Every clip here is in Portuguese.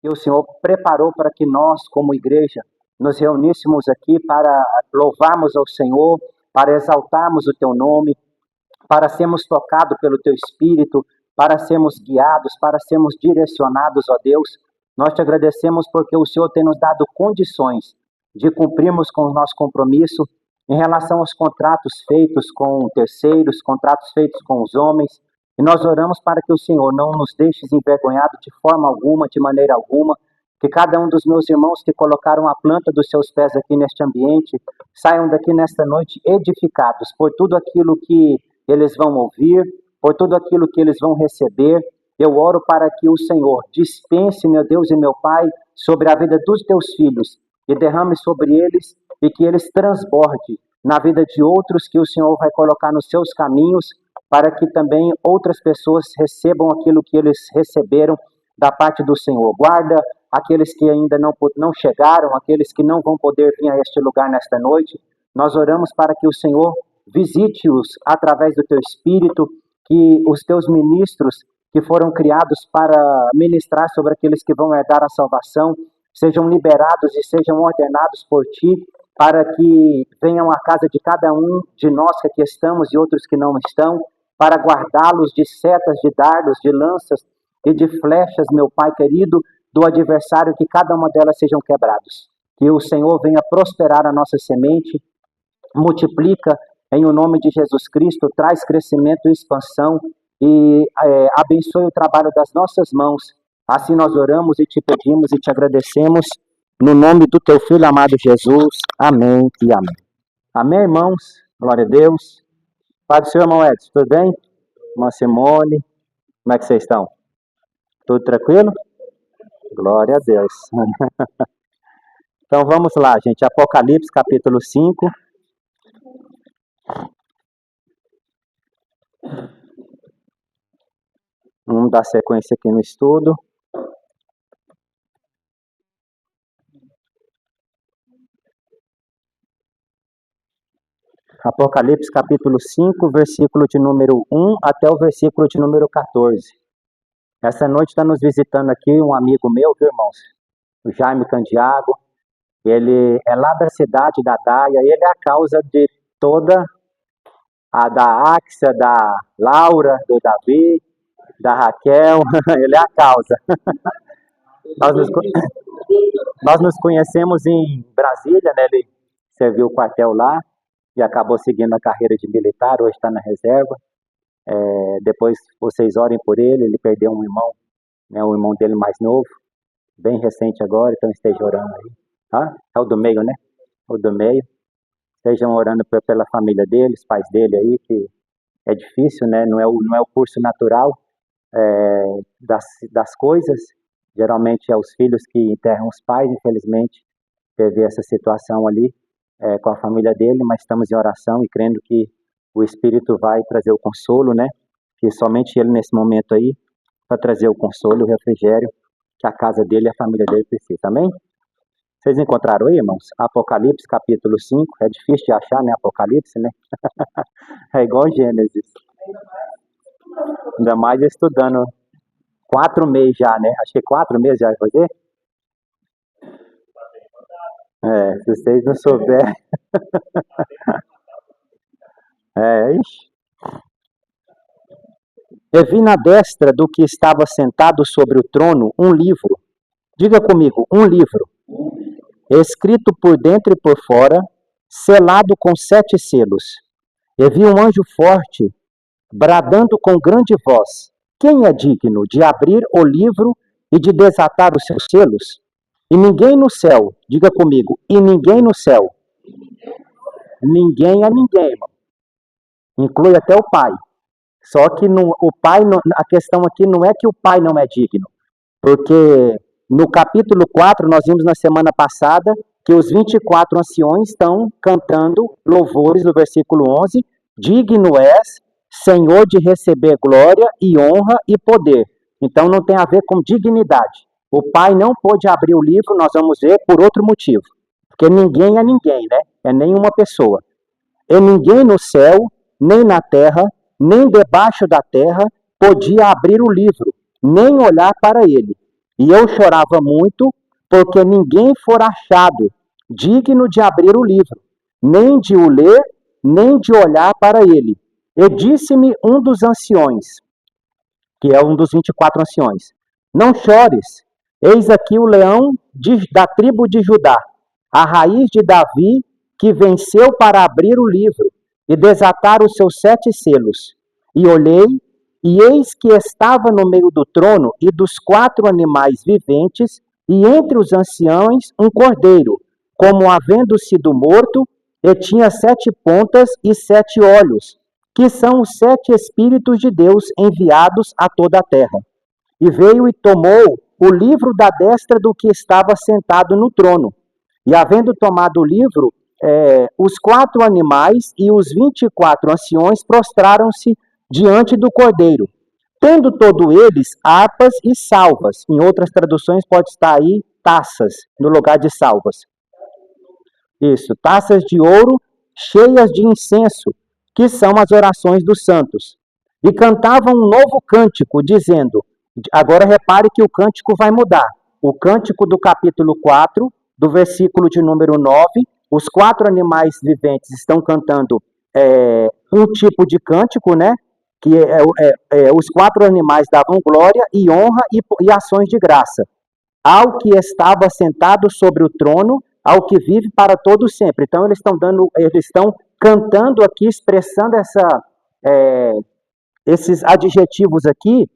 que o Senhor preparou para que nós, como igreja, nos reuníssemos aqui para louvarmos ao Senhor, para exaltarmos o Teu nome, para sermos tocados pelo Teu Espírito, para sermos guiados, para sermos direcionados, ó Deus. Nós te agradecemos porque o Senhor tem nos dado condições de cumprirmos com o nosso compromisso em relação aos contratos feitos com terceiros, contratos feitos com os homens. E nós oramos para que o Senhor não nos deixe envergonhado de forma alguma, de maneira alguma, que cada um dos meus irmãos que colocaram a planta dos seus pés aqui neste ambiente saiam daqui nesta noite edificados por tudo aquilo que eles vão ouvir, por tudo aquilo que eles vão receber. Eu oro para que o Senhor dispense, meu Deus e meu Pai, sobre a vida dos teus filhos e derrame sobre eles e que eles transbordem na vida de outros que o Senhor vai colocar nos seus caminhos, para que também outras pessoas recebam aquilo que eles receberam da parte do Senhor. Guarda aqueles que ainda não chegaram, aqueles que não vão poder vir a este lugar nesta noite. Nós oramos para que o Senhor visite-os através do Teu Espírito, que os Teus ministros que foram criados para ministrar sobre aqueles que vão herdar a salvação sejam liberados e sejam ordenados por Ti, para que venham à casa de cada um de nós que aqui estamos e outros que não estão, para guardá-los de setas, de dardos, de lanças e de flechas, meu Pai querido, do adversário, que cada uma delas sejam quebrados. Que o Senhor venha prosperar a nossa semente, multiplica em o nome de Jesus Cristo, traz crescimento e expansão e abençoe o trabalho das nossas mãos. Assim nós oramos e te pedimos e te agradecemos, no nome do teu Filho amado Jesus. Amém e amém. Amém, irmãos? Glória a Deus. Pai do Senhor, irmão Edson, tudo bem? Irmã Simone, como é que vocês estão? Tudo tranquilo? Glória a Deus. Então vamos lá, gente. Apocalipse, capítulo 5. Vamos dar sequência aqui no estudo. Apocalipse capítulo 5, versículo de número 1 até o versículo de número 14. Essa noite está nos visitando aqui um amigo meu, viu, irmãos? O Jaime Candiago. Ele é lá da cidade da Daia, ele é a causa de toda a da Axia, da Laura, do Davi, da Raquel, ele é a causa. Nós nos conhecemos em Brasília, né? Ele serviu o quartel lá e acabou seguindo a carreira de militar, hoje está na reserva. Depois vocês orem por ele, ele perdeu um irmão, né, o irmão dele mais novo, bem recente agora, então esteja orando aí. É o do meio, né? O do meio. Estejam orando pela família dele, os pais dele aí, que é difícil, né? Não é o curso natural das coisas. Geralmente é os filhos que enterram os pais, infelizmente, teve essa situação ali com a família dele, mas estamos em oração e crendo que o Espírito vai trazer o consolo, né? Que somente ele nesse momento aí, para trazer o consolo, o refrigério, que a casa dele e a família dele precisa, amém? Vocês encontraram aí, irmãos? Apocalipse, capítulo 5, é difícil de achar, né? Apocalipse, né? É igual Gênesis. Ainda mais estudando 4 meses já, né? Acho que 4 meses já vai fazer. Se vocês não souberem. Ixi. Eu vi na destra do que estava sentado sobre o trono um livro. Diga comigo, um livro. Escrito por dentro e por fora, selado com 7 selos. Eu vi um anjo forte, bradando com grande voz: quem é digno de abrir o livro e de desatar os seus selos? E ninguém no céu, diga comigo, e ninguém no céu. Ninguém é ninguém, irmão. Inclui até o pai. Só que o pai, a questão aqui não é que o pai não é digno. Porque no capítulo 4, nós vimos na semana passada que os 24 anciões estão cantando louvores no versículo 11. Digno és, Senhor, de receber glória e honra e poder. Então não tem a ver com dignidade. O pai não pôde abrir o livro, nós vamos ver por outro motivo. Porque ninguém é ninguém, né? É nenhuma pessoa. E ninguém no céu, nem na terra, nem debaixo da terra, podia abrir o livro, nem olhar para ele. E eu chorava muito, porque ninguém fora achado digno de abrir o livro, nem de o ler, nem de olhar para ele. E disse-me um dos anciões, que é um dos 24 anciões: Não chores, eis aqui o leão da tribo de Judá, a raiz de Davi, que venceu para abrir o livro e desatar os seus 7 selos. E olhei, e eis que estava no meio do trono e dos 4 animais viventes, e entre os anciãos um cordeiro, como havendo sido morto, e tinha 7 pontas e 7 olhos, que são os 7 Espíritos de Deus enviados a toda a terra. E veio e tomou o livro da destra do que estava sentado no trono. E havendo tomado o livro, os 4 animais e os 24 anciões prostraram-se diante do cordeiro, tendo todos eles harpas e salvas. Em outras traduções pode estar aí taças, no lugar de salvas. Isso, taças de ouro cheias de incenso, que são as orações dos santos. E cantavam um novo cântico, dizendo, agora repare que o cântico vai mudar. O cântico do capítulo 4, do versículo de número 9, os 4 animais viventes estão cantando um tipo de cântico, né? Que os 4 animais davam glória e honra e ações de graça ao que estava sentado sobre o trono, ao que vive para todo sempre. Então eles estão cantando aqui, expressando esses adjetivos aqui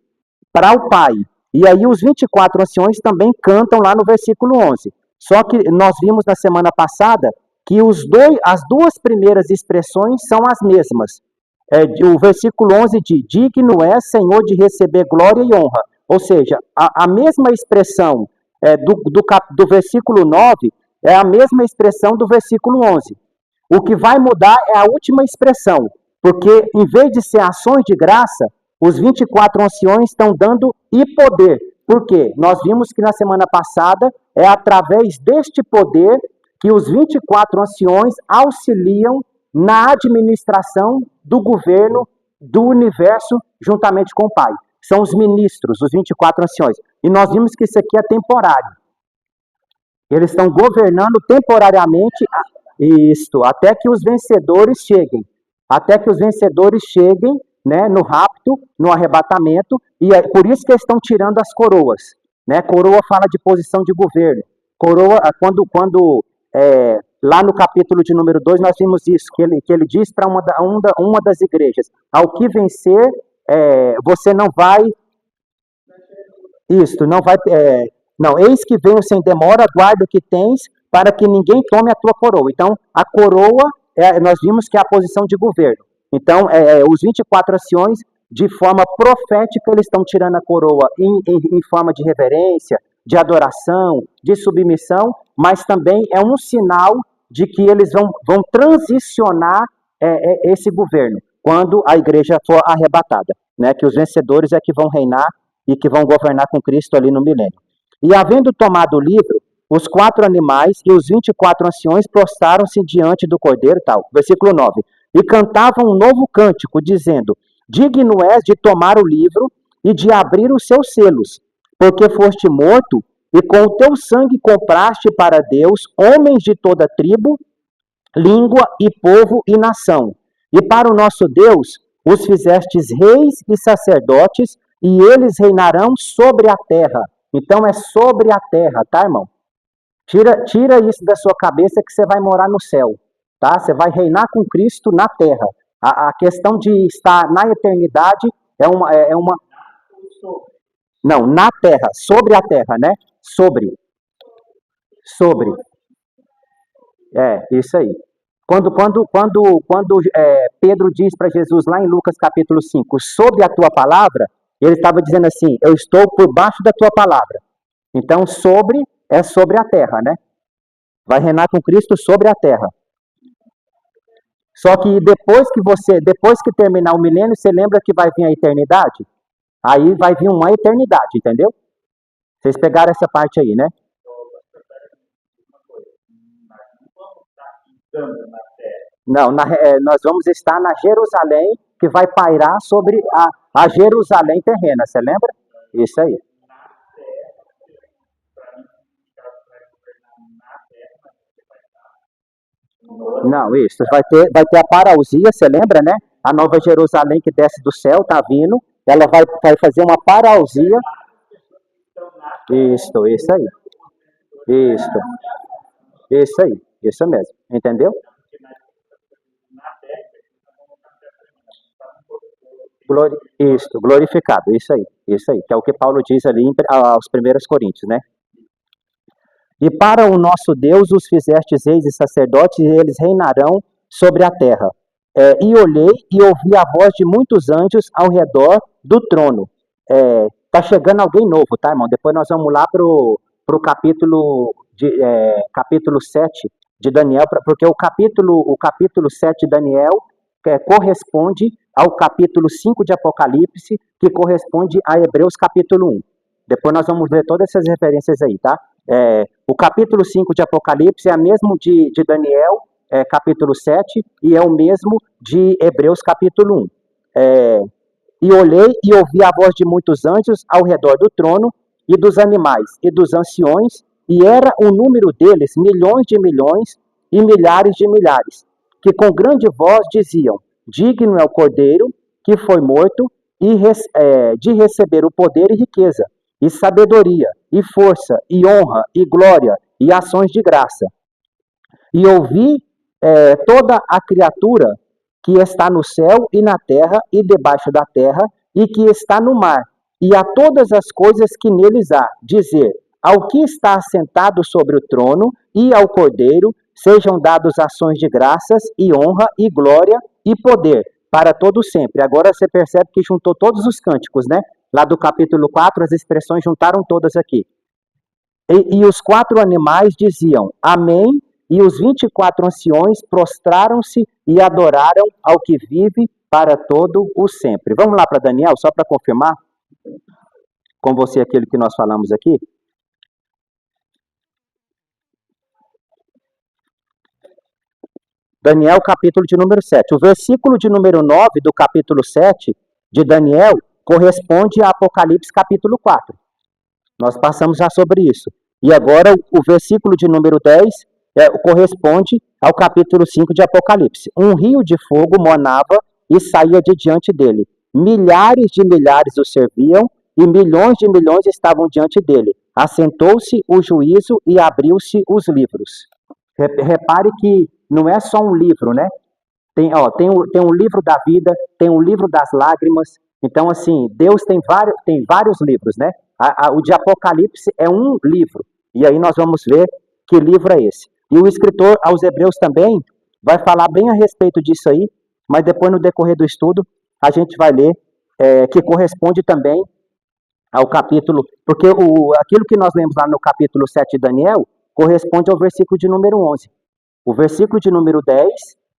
para o Pai. E aí os 24 anciões também cantam lá no versículo 11. Só que nós vimos na semana passada que as 2 primeiras expressões são as mesmas. O versículo 11 diz, digno é, Senhor, de receber glória e honra. Ou seja, a mesma expressão do versículo 9 é a mesma expressão do versículo 11. O que vai mudar é a última expressão, porque em vez de ser ações de graça, os 24 anciões estão dando e poder. Por quê? Nós vimos que na semana passada é através deste poder que os 24 anciões auxiliam na administração do governo do universo juntamente com o Pai. São os ministros, os 24 anciões. E nós vimos que isso aqui é temporário. Eles estão governando temporariamente até que os vencedores cheguem. Até que os vencedores cheguem, né, no rapto, no arrebatamento, e é por isso que eles estão tirando as coroas. Né? Coroa fala de posição de governo. Coroa, lá no capítulo de número 2, nós vimos isso, que ele diz para uma das igrejas, ao que vencer, você não vai... não vai... não, eis que venho sem demora, guarda o que tens, para que ninguém tome a tua coroa. Então, a coroa, nós vimos que é a posição de governo. Então, os 24 anciões, de forma profética, eles estão tirando a coroa em forma de reverência, de adoração, de submissão, mas também é um sinal de que eles vão transicionar esse governo, quando a igreja for arrebatada, né? Que os vencedores é que vão reinar e que vão governar com Cristo ali no milênio. E havendo tomado o livro, os 4 animais e os 24 anciões prostraram-se diante do cordeiro, tal. Versículo 9. E cantavam um novo cântico, dizendo, digno és de tomar o livro e de abrir os seus selos, porque foste morto e com o teu sangue compraste para Deus homens de toda tribo, língua e povo e nação. E para o nosso Deus os fizestes reis e sacerdotes, e eles reinarão sobre a terra. Então é sobre a terra, tá, irmão? Tira isso da sua cabeça que você vai morar no céu, tá? Você vai reinar com Cristo na terra. A questão de estar na eternidade é uma... Não, na terra, sobre a terra, né? Sobre. Isso aí. Quando Pedro diz para Jesus lá em Lucas capítulo 5, sob a tua palavra, ele estava dizendo assim, eu estou por baixo da tua palavra. Então, sobre é sobre a terra, né? Vai reinar com Cristo sobre a terra. Só que depois que terminar o milênio, você lembra que vai vir a eternidade? Aí vai vir uma eternidade, entendeu? Vocês pegaram essa parte aí, né? Não, nós vamos estar na Jerusalém, que vai pairar sobre a Jerusalém terrena, você lembra? Isso aí. Não, isso. Vai ter a parausia, você lembra, né? A Nova Jerusalém que desce do céu, tá vindo. Ela vai fazer uma parausia. Isso aí. Isso, isso aí. Isso mesmo. Entendeu? Isso, glorificado. Isso aí. Que é o que Paulo diz ali aos primeiros Coríntios, né? E para o nosso Deus os fizestes reis e sacerdotes, e eles reinarão sobre a terra. E olhei e ouvi a voz de muitos anjos ao redor do trono. Tá chegando alguém novo, tá, irmão? Depois nós vamos lá pro capítulo 7 de Daniel, porque o capítulo 7 de Daniel corresponde ao capítulo 5 de Apocalipse, que corresponde a Hebreus capítulo 1. Depois nós vamos ver todas essas referências aí, tá? O capítulo 5 de Apocalipse é o mesmo de Daniel, capítulo 7, e é o mesmo de Hebreus, capítulo 1. E olhei e ouvi a voz de muitos anjos ao redor do trono, e dos animais, e dos anciões, e era o número deles milhões de milhões e milhares de milhares, que com grande voz diziam: Digno é o Cordeiro que foi morto de receber o poder e riqueza, e sabedoria, e força, e honra, e glória, e ações de graça. E ouvi toda a criatura que está no céu e na terra e debaixo da terra, e que está no mar, e a todas as coisas que neles há, dizer: Ao que está assentado sobre o trono e ao Cordeiro sejam dados ações de graças e honra e glória e poder para todo sempre. Agora você percebe que juntou todos os cânticos, né? Lá do capítulo 4, as expressões juntaram todas aqui. E os 4 animais diziam: Amém. E os 24 anciões prostraram-se e adoraram ao que vive para todo o sempre. Vamos lá para Daniel, só para confirmar com você aquilo que nós falamos aqui. Daniel, capítulo de número 7. O versículo de número 9 do capítulo 7 de Daniel corresponde a Apocalipse, capítulo 4. Nós passamos já sobre isso. E agora o versículo de número 10 corresponde ao capítulo 5 de Apocalipse. Um rio de fogo monava e saía de diante dele. Milhares de milhares o serviam e milhões de milhões estavam diante dele. Assentou-se o juízo e abriu-se os livros. Repare que não é só um livro, né? Tem um livro da vida, tem um livro das lágrimas. Então, assim, Deus tem vários livros, né? O de Apocalipse é um livro. E aí nós vamos ver que livro é esse. E o escritor aos Hebreus também vai falar bem a respeito disso aí, mas depois no decorrer do estudo a gente vai ler que corresponde também ao capítulo, porque aquilo que nós lemos lá no capítulo 7 de Daniel corresponde ao versículo de número 11. O versículo de número 10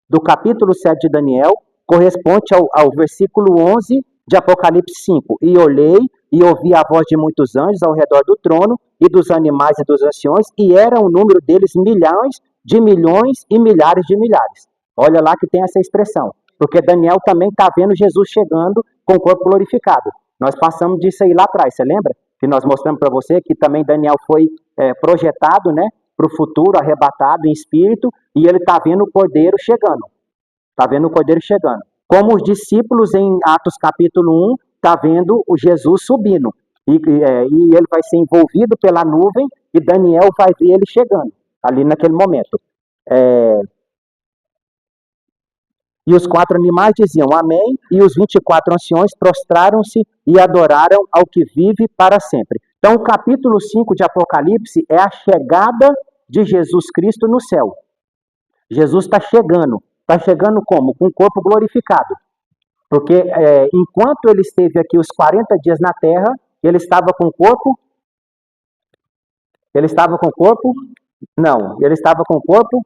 do capítulo 7 de Daniel corresponde ao versículo 11 de Apocalipse 5. E olhei e ouvi a voz de muitos anjos ao redor do trono e dos animais e dos anciões, e era o número deles milhões de milhões e milhares de milhares. Olha lá que tem essa expressão, porque Daniel também está vendo Jesus chegando com o corpo glorificado. Nós passamos disso aí lá atrás, você lembra? Que nós mostramos para você que também Daniel foi projetado, né, para o futuro, arrebatado em espírito, e ele está vendo o Cordeiro chegando. Está vendo o Cordeiro chegando. Como os discípulos em Atos capítulo 1, está vendo o Jesus subindo. E ele vai ser envolvido pela nuvem e Daniel vai ver ele chegando, ali naquele momento. E os 4 animais diziam amém, e os 24 anciões prostraram-se e adoraram ao que vive para sempre. Então, o capítulo 5 de Apocalipse é a chegada de Jesus Cristo no céu. Jesus está chegando. Está chegando como? Com o corpo glorificado. Porque enquanto ele esteve aqui os 40 dias na terra, ele estava com o corpo? Ele estava com o corpo? Não. Ele estava com o corpo?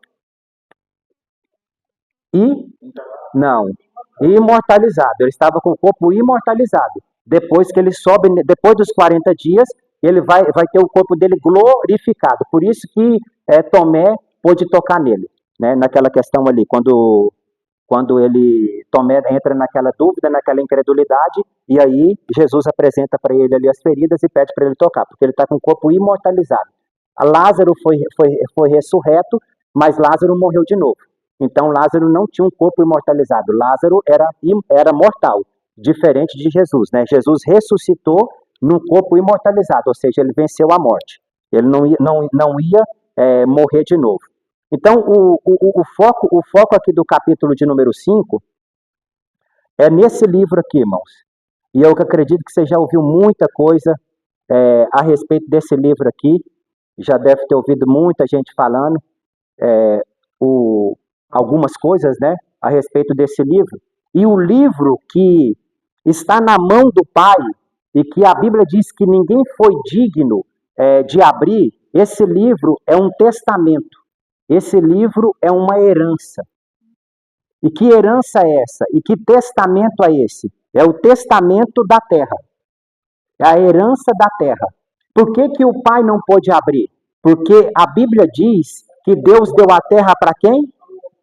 Não. Imortalizado. Ele estava com o corpo imortalizado. Depois que ele sobe, depois dos 40 dias, ele vai ter o corpo dele glorificado. Por isso que Tomé pôde tocar nele, né? Naquela questão ali, quando Tomé entra naquela dúvida, naquela incredulidade, e aí Jesus apresenta para ele ali as feridas e pede para ele tocar, porque ele está com o corpo imortalizado. Lázaro foi ressurreto, mas Lázaro morreu de novo. Então Lázaro não tinha um corpo imortalizado. Lázaro era mortal, diferente de Jesus, né? Jesus ressuscitou num corpo imortalizado, ou seja, ele venceu a morte. Ele não ia morrer de novo. Então, o foco aqui do capítulo de número 5 é nesse livro aqui, irmãos. E eu acredito que você já ouviu muita coisa a respeito desse livro aqui. Já deve ter ouvido muita gente falando algumas coisas, né, a respeito desse livro. E o livro que está na mão do Pai e que a Bíblia diz que ninguém foi digno de abrir, esse livro é um testamento. Esse livro é uma herança. E que herança é essa? E que testamento é esse? É o testamento da terra. É a herança da terra. Por que o Pai não pôde abrir? Porque a Bíblia diz que Deus deu a terra para quem?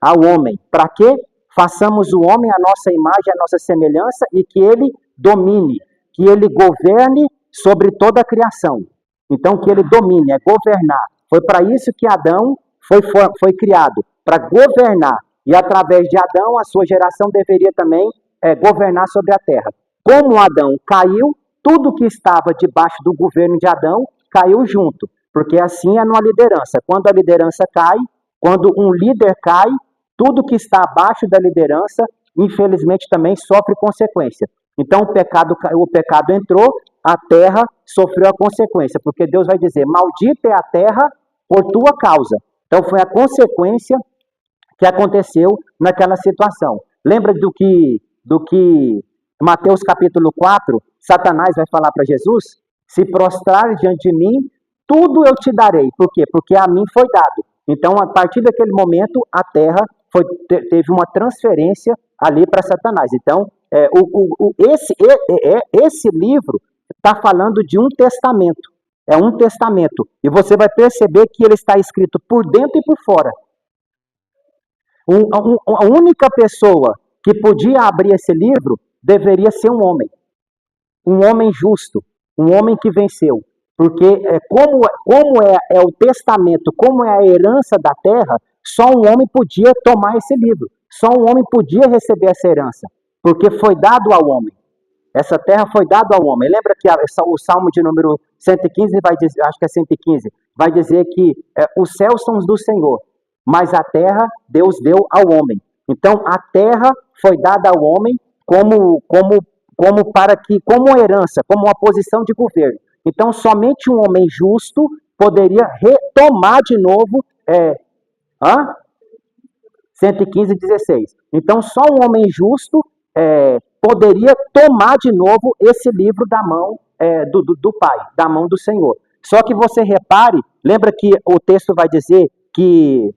Ao homem. Para quê? Façamos o homem a nossa imagem, a nossa semelhança e que ele domine, que ele governe sobre toda a criação. Então, que ele domine, é governar. Foi para isso que Adão foi criado, para governar. E através de Adão, a sua geração deveria também governar sobre a terra. Como Adão caiu, tudo que estava debaixo do governo de Adão caiu junto. Porque assim é numa liderança. Quando a liderança cai, quando um líder cai, tudo que está abaixo da liderança, infelizmente, também sofre consequência. Então o pecado entrou, a terra sofreu a consequência, porque Deus vai dizer, maldita é a terra por tua causa. Então foi a consequência que aconteceu naquela situação. Lembra do que Mateus capítulo 4, Satanás vai falar para Jesus? Se prostrar diante de mim, tudo eu te darei. Por quê? Porque a mim foi dado. Então, a partir daquele momento, a terra teve uma transferência ali para Satanás. Então, esse livro está falando de um testamento. É um testamento. E você vai perceber que ele está escrito por dentro e por fora. A única pessoa que podia abrir esse livro deveria ser um homem justo, um homem que venceu. Porque como é o testamento, como é a herança da terra, só um homem podia tomar esse livro. Só um homem podia receber essa herança. Porque foi dado ao homem. Essa terra foi dada ao homem. Lembra que o Salmo de número 115 vai dizer, acho que é 115, vai dizer que os céus são os do Senhor, mas a terra Deus deu ao homem. Então a terra foi dada ao homem como herança, como uma posição de governo. Então somente um homem justo poderia retomar de novo 115:16. Então só um homem justo poderia tomar de novo esse livro da mão do Pai, da mão do Senhor. Só que você repare, lembra que o texto vai dizer que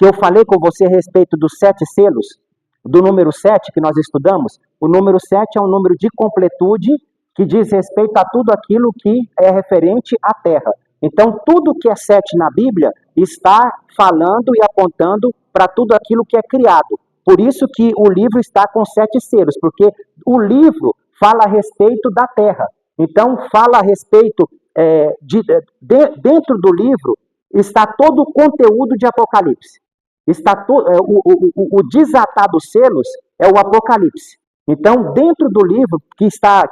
eu falei com você a respeito dos 7 selos, do número 7 que nós estudamos? O número 7 é um número de completude que diz respeito a tudo aquilo que é referente à terra. Então, tudo que é 7 na Bíblia está falando e apontando para tudo aquilo que é criado. Por isso que o livro está com 7 selos, porque o livro fala a respeito da terra. Então, fala a respeito, dentro do livro, está todo o conteúdo de Apocalipse. O desatar dos selos é o Apocalipse. Então, dentro do livro, que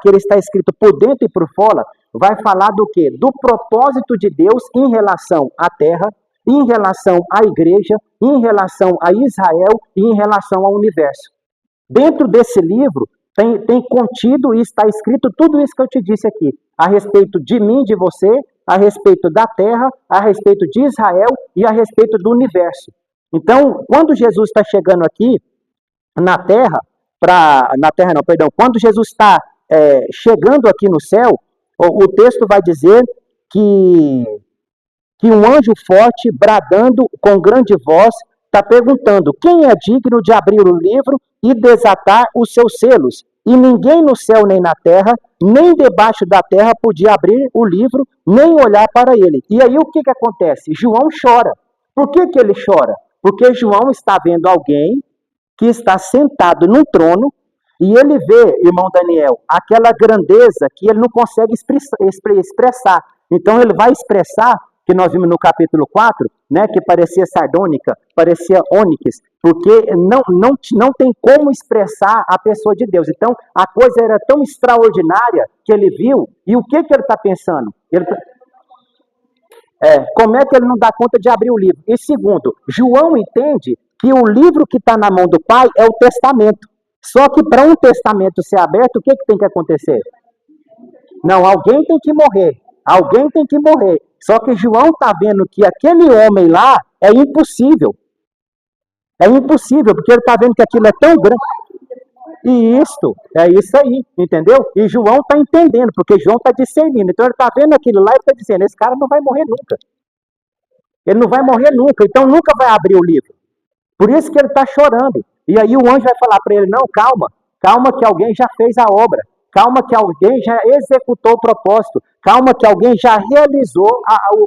ele está escrito por dentro e por fora, vai falar do quê? Do propósito de Deus em relação à terra, em relação à igreja, em relação a Israel e em relação ao universo. Dentro desse livro tem contido e está escrito tudo isso que eu te disse aqui, a respeito de mim, de você, a respeito da terra, a respeito de Israel e a respeito do universo. Então, quando Jesus está chegando aqui quando Jesus está chegando aqui no céu, o texto vai dizer que um anjo forte, bradando com grande voz, está perguntando: quem é digno de abrir o livro e desatar os seus selos? E ninguém no céu nem na terra, nem debaixo da terra podia abrir o livro, nem olhar para ele. E aí o que acontece? João chora. Por que ele chora? Porque João está vendo alguém que está sentado num trono e ele vê, irmão Daniel, aquela grandeza que ele não consegue expressar. Então ele vai expressar que nós vimos no capítulo 4, né, que parecia sardônica, parecia ônix, porque não tem como expressar a pessoa de Deus. Então, a coisa era tão extraordinária que ele viu, e o que ele está pensando? Como é que ele não dá conta de abrir o livro? E segundo, João entende que o livro que está na mão do Pai é o testamento. Só que para um testamento ser aberto, o que tem que acontecer? Não, alguém tem que morrer. Alguém tem que morrer. Só que João está vendo que aquele homem lá é impossível. É impossível, porque ele está vendo que aquilo é tão grande. E é isso aí, entendeu? E João está entendendo, porque João está discernindo. Então ele está vendo aquilo lá e está dizendo, esse cara não vai morrer nunca. Ele não vai morrer nunca, então nunca vai abrir o livro. Por isso que ele está chorando. E aí o anjo vai falar para ele, não, calma que alguém já fez a obra. Calma que alguém já executou o propósito. Calma que alguém já realizou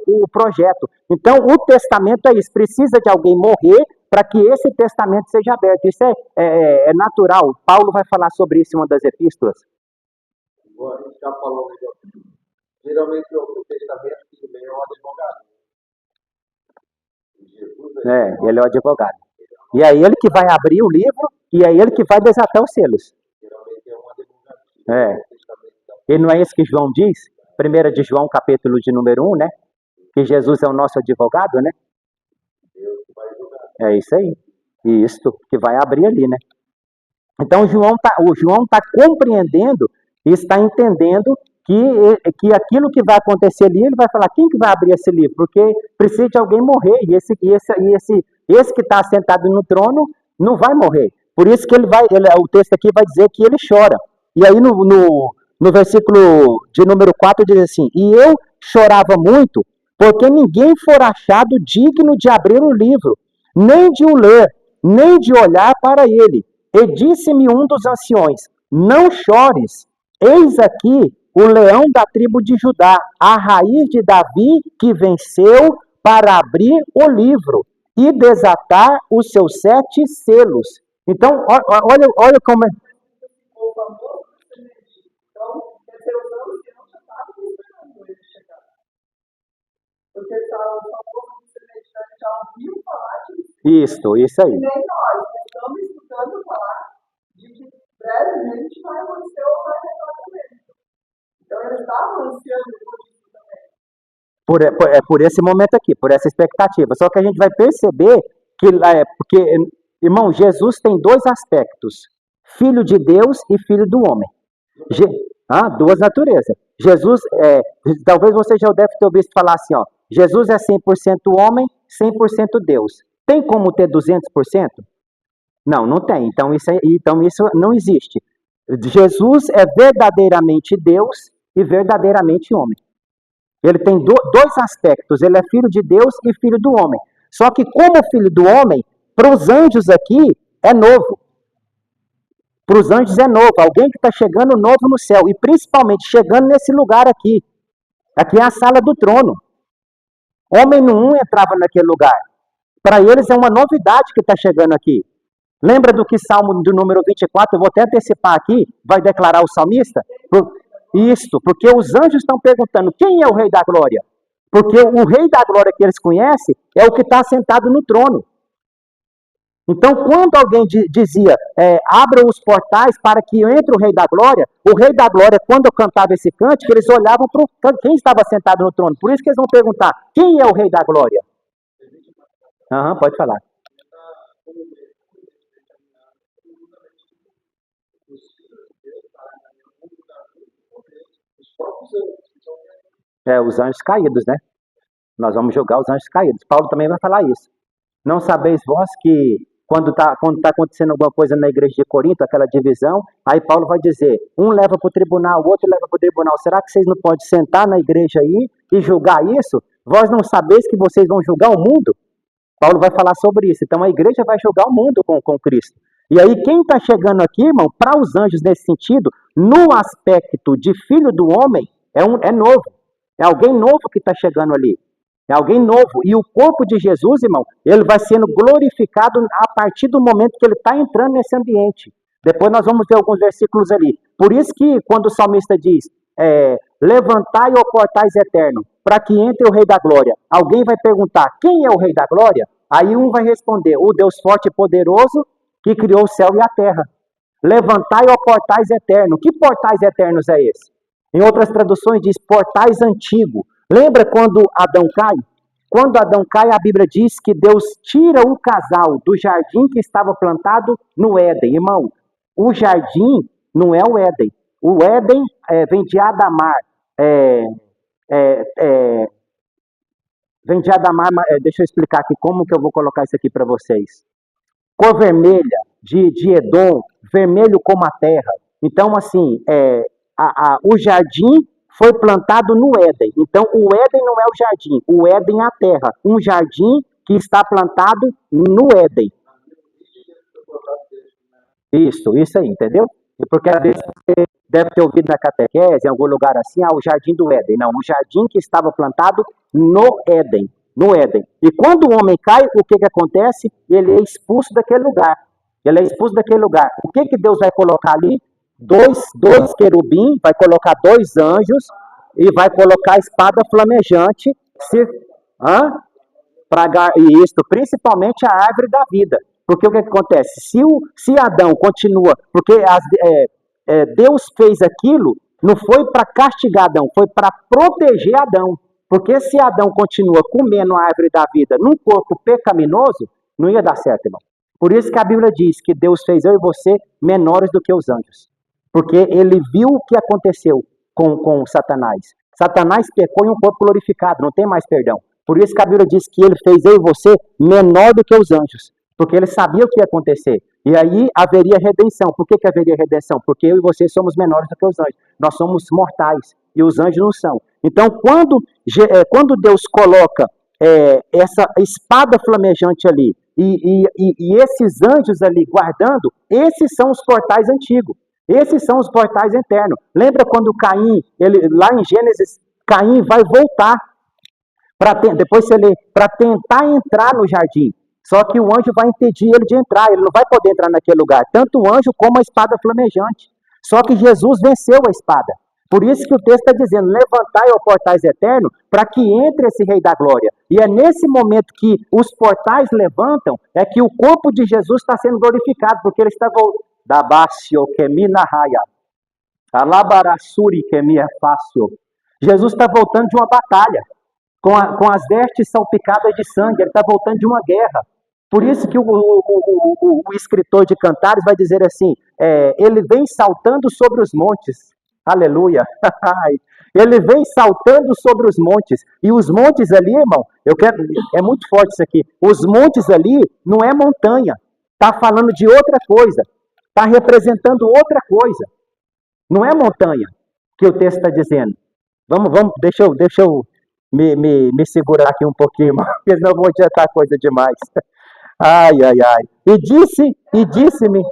o projeto. Então o testamento é isso, precisa de alguém morrer para que esse testamento seja aberto. Isso é natural. Paulo vai falar sobre isso em uma das epístolas. Bom, a gente já falou, geralmente o testamento também é um advogado. Jesus, ele é o advogado. E é ele que vai abrir o livro e é ele que vai desatar os selos. Geralmente é um advogado. E não é isso que João diz? 1 de João, capítulo de número 1, né? Que Jesus é o nosso advogado, né? É isso aí. Isso, que vai abrir ali, né? Então o João tá compreendendo e está entendendo que aquilo que vai acontecer ali, ele vai falar, quem que vai abrir esse livro? Porque precisa de alguém morrer, e esse que está sentado no trono não vai morrer. Por isso que o texto aqui vai dizer que ele chora. E aí no versículo de número 4 diz assim, e eu chorava muito, porque ninguém for achado digno de abrir o livro, nem de o ler, nem de olhar para ele. E disse-me um dos anciões, não chores, eis aqui o leão da tribo de Judá, a raiz de Davi, que venceu para abrir o livro e desatar os seus 7 selos. Então, olha como é. Isso aí. Nem nós estamos escutando falar de que brevemente vai acontecer o arrebatamento. Então eles estavam ansiando por isso também. Por esse momento aqui, por essa expectativa. Só que a gente vai perceber que, porque, irmão, Jesus tem 2 aspectos: filho de Deus e filho do homem. Duas naturezas. Jesus, talvez você já deve ter ouvido falar assim, ó, Jesus é 100% homem, 100% Deus. Tem como ter 200%? Não tem. Então isso não existe. Jesus é verdadeiramente Deus e verdadeiramente homem. Ele tem 2 aspectos. Ele é filho de Deus e filho do homem. Só que como filho do homem, para os anjos aqui, é novo. Para os anjos é novo. Alguém que está chegando novo no céu. E principalmente chegando nesse lugar aqui. Aqui é a sala do trono. Homem nenhum entrava naquele lugar. Para eles é uma novidade que está chegando aqui. Lembra do que Salmo do número 24, eu vou até antecipar aqui, vai declarar o salmista? Isso, porque os anjos estão perguntando, quem é o Rei da Glória? Porque o Rei da Glória que eles conhecem é o que está sentado no trono. Então, quando alguém dizia, abra os portais para que entre o Rei da Glória, quando eu cantava esse cântico, eles olhavam para quem estava sentado no trono. Por isso que eles vão perguntar, quem é o Rei da Glória? Pode falar. Os anjos caídos, né? Nós vamos julgar os anjos caídos. Paulo também vai falar isso. Não sabeis vós que quando tá acontecendo alguma coisa na igreja de Corinto, aquela divisão, aí Paulo vai dizer, um leva para o tribunal, o outro leva para o tribunal. Será que vocês não podem sentar na igreja aí e julgar isso? Vós não sabeis que vocês vão julgar o mundo? Paulo vai falar sobre isso. Então a igreja vai julgar o mundo com Cristo. E aí quem está chegando aqui, irmão, para os anjos nesse sentido, no aspecto de filho do homem, é novo. É alguém novo que está chegando ali. É alguém novo. E o corpo de Jesus, irmão, ele vai sendo glorificado a partir do momento que ele está entrando nesse ambiente. Depois nós vamos ver alguns versículos ali. Por isso que quando o salmista diz, levantai, ó portais eternos, para que entre o Rei da Glória. Alguém vai perguntar, quem é o Rei da Glória? Aí um vai responder, o Deus forte e poderoso que criou o céu e a terra. Levantai, ó portais eternos. Que portais eternos é esse? Em outras traduções diz portais antigos. Lembra quando Adão cai? Quando Adão cai, a Bíblia diz que Deus tira o casal do jardim que estava plantado no Éden. Irmão, o jardim não é o Éden. O Éden vem de Adamar. Vem de Adamar, deixa eu explicar aqui como que eu vou colocar isso aqui para vocês. Cor vermelha, de Edom, vermelho como a terra. Então, assim, o jardim foi plantado no Éden. Então, o Éden não é o jardim, o Éden é a terra. Um jardim que está plantado no Éden. Isso aí, entendeu? Porque às vezes você deve ter ouvido na catequese, em algum lugar assim, o jardim do Éden. Não, o jardim que estava plantado no Éden. No Éden. E quando o homem cai, o que acontece? Ele é expulso daquele lugar. Ele é expulso daquele lugar. O que Deus vai colocar ali? Dois querubins, vai colocar 2 anjos e vai colocar a espada flamejante para isso, principalmente a árvore da vida. Porque o que acontece? Se Adão continua, porque Deus fez aquilo, não foi para castigar Adão, foi para proteger Adão. Porque se Adão continua comendo a árvore da vida num corpo pecaminoso, não ia dar certo, irmão. Por isso que a Bíblia diz que Deus fez eu e você menores do que os anjos. Porque ele viu o que aconteceu com Satanás. Satanás pecou em um corpo glorificado, não tem mais perdão. Por isso que a Bíblia diz que ele fez eu e você menor do que os anjos. Porque ele sabia o que ia acontecer. E aí haveria redenção. Por que haveria redenção? Porque eu e você somos menores do que os anjos. Nós somos mortais e os anjos não são. Então, quando Deus coloca essa espada flamejante ali e esses anjos ali guardando, esses são os portais antigos. Esses são os portais eternos. Lembra quando Caim, lá em Gênesis, Caim vai voltar depois você lê, para tentar entrar no jardim. Só que o anjo vai impedir ele de entrar, ele não vai poder entrar naquele lugar. Tanto o anjo como a espada flamejante. Só que Jesus venceu a espada. Por isso que o texto está dizendo, levantai, ó portais eternos, para que entre esse Rei da Glória. E é nesse momento que os portais levantam, é que o corpo de Jesus está sendo glorificado, porque ele está voltando. Dabacio kemina raya. Alabarassuri kemia fácil. Jesus está voltando de uma batalha, com as vestes salpicadas de sangue, ele está voltando de uma guerra. Por isso que o escritor de Cantares vai dizer assim, ele vem saltando sobre os montes. Aleluia. Ele vem saltando sobre os montes. E os montes ali, irmão, é muito forte isso aqui. Os montes ali não é montanha. Está falando de outra coisa. Está representando outra coisa. Não é montanha que o texto está dizendo. Deixa eu me segurar aqui um pouquinho, porque senão eu vou adiantar coisa demais. Ai. E disse-me.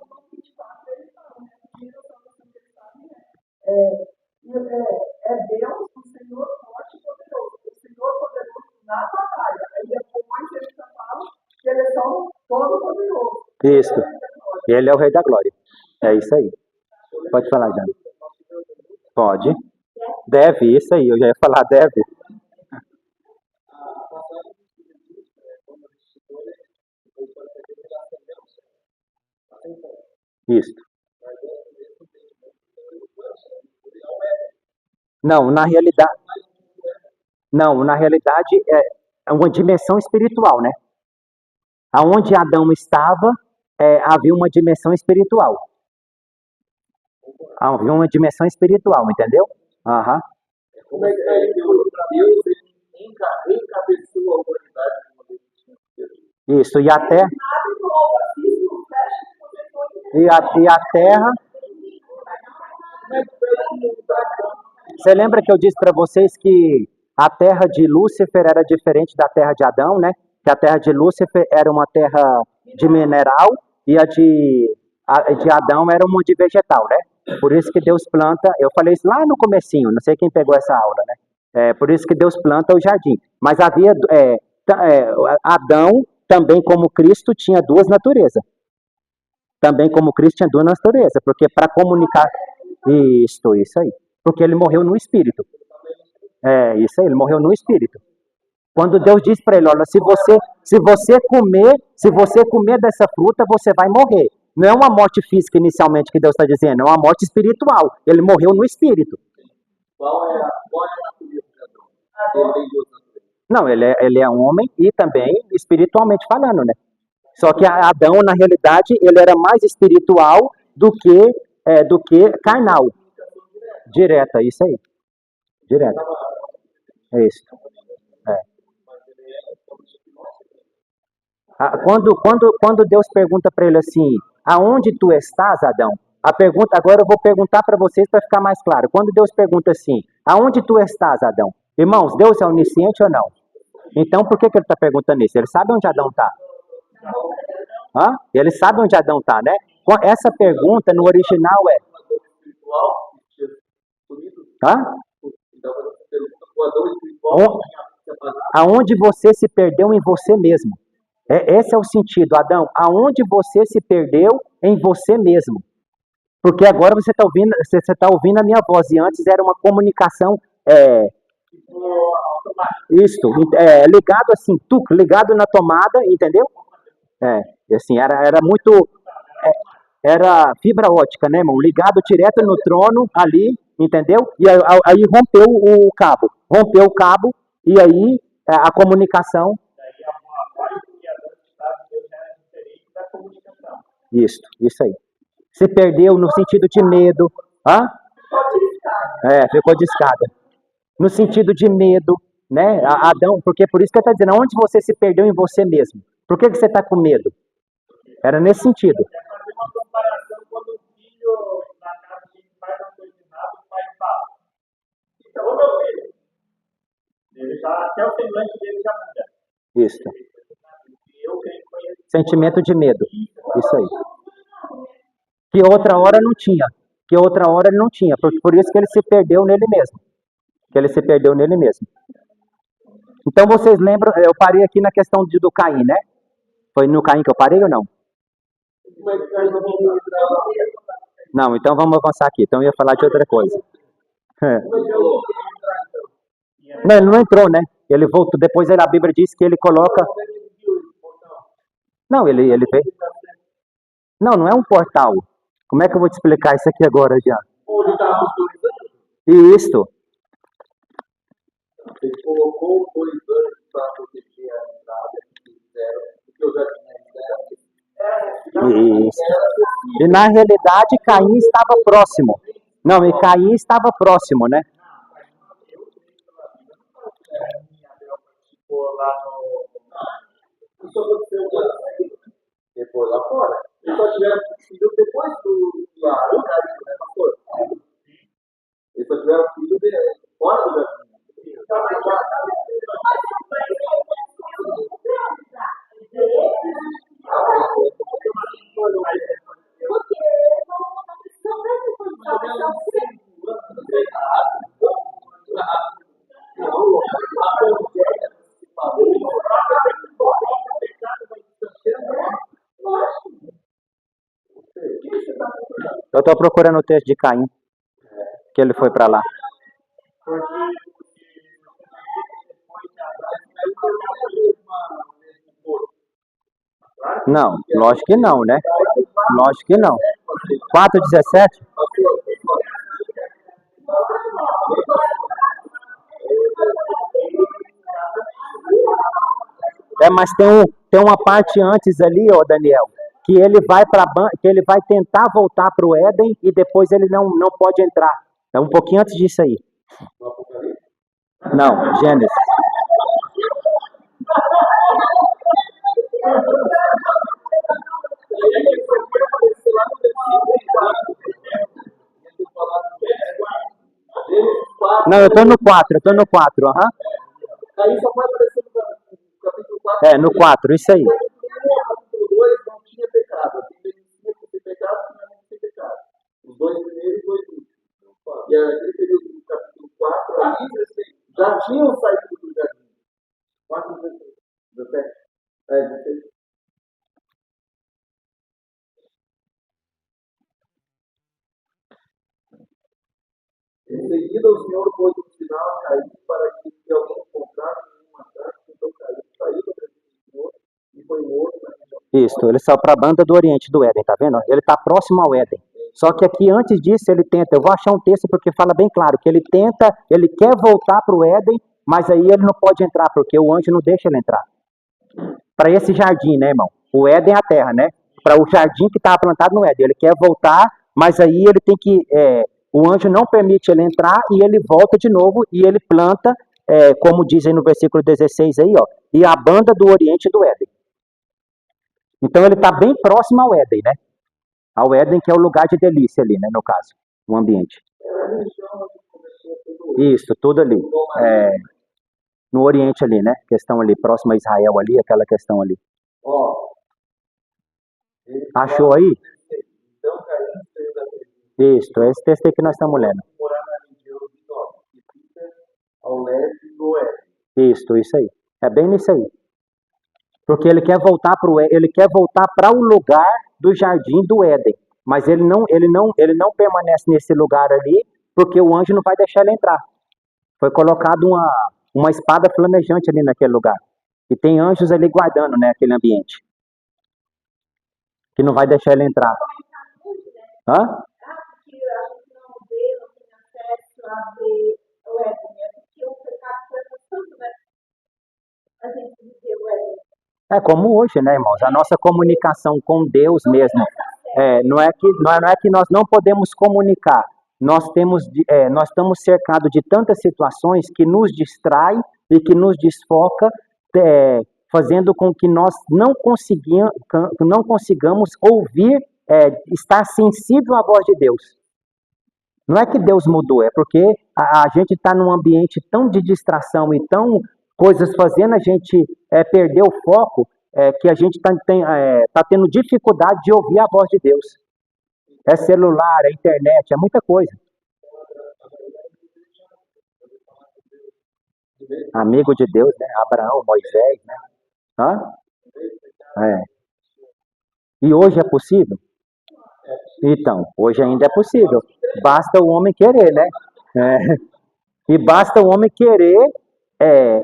Deus, o Senhor forte e poderoso. O Senhor poderoso na batalha. Aí depois ele já fala que ele é só todo poderoso. Isso. Ele é o Rei da Glória. É isso aí. Pode falar, Jana. Pode. Deve, isso aí. Eu já ia falar, deve. Isso. Não, na realidade é uma dimensão espiritual, né? Aonde Adão estava, havia uma dimensão espiritual. Havia uma dimensão espiritual, entendeu? Aham. Como é que Deus encabeçou a humanidade? Isso, e a terra. E a terra. Você lembra que eu disse para vocês que a terra de Lúcifer era diferente da terra de Adão, né? Que a terra de Lúcifer era uma terra de mineral e a de Adão era uma de vegetal, né? Por isso que Deus planta, eu falei isso lá no comecinho, não sei quem pegou essa aula, né? Por isso que Deus planta o jardim. Mas havia, Adão, também como Cristo, tinha 2 naturezas. Também como Cristo tinha 2 naturezas, porque para comunicar... Isso aí. Porque ele morreu no espírito. É, isso aí, ele morreu no espírito. Quando Deus diz para ele, olha, se você comer dessa fruta, você vai morrer. Não é uma morte física inicialmente que Deus está dizendo, é uma morte espiritual. Ele morreu no espírito. Qual é a natureza de Adão? Ele tem duas naturezas. Não, ele é homem e também espiritualmente falando, né? Só que Adão, na realidade, ele era mais espiritual do que carnal. Direta, isso aí. Direta. É isso. É. Quando Deus pergunta para ele assim, aonde tu estás, Adão? Agora eu vou perguntar para vocês para ficar mais claro. Quando Deus pergunta assim, aonde tu estás, Adão? Irmãos, Deus é onisciente ou não? Então por que ele está perguntando isso? Ele sabe onde Adão está. Ele sabe onde Adão está, né? Essa pergunta no original é. Espiritual, que tinha sumido, Hã? então essa pergunta, o Adão espiritual tinha separado. Aonde você se perdeu em você mesmo? Esse é o sentido, Adão. Aonde você se perdeu em você mesmo? Porque agora você tá ouvindo a minha voz, e antes era uma comunicação, ligado assim, ligado na tomada, entendeu? Assim, era muito, era fibra ótica, né, irmão? Ligado direto no trono ali, entendeu? E aí rompeu o cabo, e aí a comunicação. Isso aí. Se perdeu no sentido de medo. Ficou de escada. No sentido de medo, né? Adão, porque por isso que ele está dizendo, onde você se perdeu em você mesmo? Por que você está com medo? Era nesse sentido. Fazer uma comparação quando o filho na casa de pai não foi ensinado, o pai fala. Então, ô meu filho, ele já, até o semblante dele já muda. Isso. Sentimento de medo. Isso aí. Que outra hora não tinha. Por isso que ele se perdeu nele mesmo. Então vocês lembram, eu parei aqui na questão do Caim, né? Foi no Caim que eu parei ou não? Não, então vamos avançar aqui. Então eu ia falar de outra coisa. Não, ele não entrou, né? Ele voltou. Depois a Bíblia diz que ele coloca. Não, ele veio. Não é um portal. Como é que eu vou te explicar isso aqui agora já? Isso. Ele colocou 2 anos para proteger a entrada, porque eu já tinha Isso. E na realidade Caim estava próximo. Não, e Caim estava próximo, né? Depois lá fora. Eles só tiveram filho depois do Arão, né, pastor? Eles só tiveram filho fora do jardim. Eu estou procurando o texto de Caim, que ele foi para lá. Não, lógico que não, né? Lógico que não. 4:17? Mas tem uma parte antes ali, ó, Daniel, que ele vai tentar voltar para o Éden e depois ele não pode entrar. É um pouquinho antes disso aí. Não, Gênesis. Não, eu tô no 4, aham. Aí só pode aparecer no capítulo 4. No 4, isso aí. No capítulo 2 não tinha pecado. Tinha que ter pecado, tinha que ter pecado. Os 2 primeiros e 2 últimos. E aquele período do capítulo 4 ali, já tinham saído do jardim. 4, 17. 16. Em seguida, o Senhor pôs o original caiu para que se alguém encontrasse uma casa, então caiu, saiu do Senhor e foi morto na região. Isso, ele saiu para a banda do Oriente do Éden, tá vendo? Ele está próximo ao Éden. Só que aqui, antes disso, ele tenta, eu vou achar um texto porque fala bem claro, que ele tenta, ele quer voltar para o Éden, mas aí ele não pode entrar, porque o anjo não deixa ele entrar. Para esse jardim, né, irmão? O Éden é a terra, né? Para o jardim que estava plantado no Éden. Ele quer voltar, mas aí ele tem que, o anjo não permite ele entrar e ele volta de novo e ele planta, como diz aí no versículo 16 aí, ó, e a banda do Oriente do Éden. Então ele está bem próximo ao Éden, né? Ao Éden, que é o lugar de delícia ali, né, no caso, o ambiente. Era a região onde começou tudo Isso, tudo ali. No Oriente ali, né? Questão ali, próximo a Israel ali, aquela questão ali. Ó, Achou aí? então Caim saiu da presença Isso, é esse texto aí que nós estamos lendo. de morar na região de Nod, que fica ao leste do oeste. Isso aí. É bem nisso aí. Porque ele quer voltar para o lugar do jardim do Éden. Mas ele não permanece nesse lugar ali, porque o anjo não vai deixar ele entrar. Foi colocado uma espada flamejante ali naquele lugar. E tem anjos ali guardando, né, aquele ambiente. Que não vai deixar ele entrar. Hã? Porque a gente não vê, não tem acesso a ver o Éden, é porque o pecado foi tanto, né? A gente viver o Éden. É como hoje, né, irmãos? A nossa comunicação com Deus mesmo. Não é que nós não podemos comunicar. Nós estamos cercados de tantas situações que nos distrai e que nos desfoca, fazendo com que nós não consigamos ouvir, estar sensível à voz de Deus. Não é que Deus mudou, é porque a gente está num ambiente tão de distração e tão coisas fazendo a gente perder o foco, que a gente tá tendo dificuldade de ouvir a voz de Deus. É celular, é internet, é muita coisa. Amigo de Deus, né? Abraão, Moisés, né? Hã? E hoje é possível? Então, hoje ainda é possível. Basta o homem querer, né? E basta o homem querer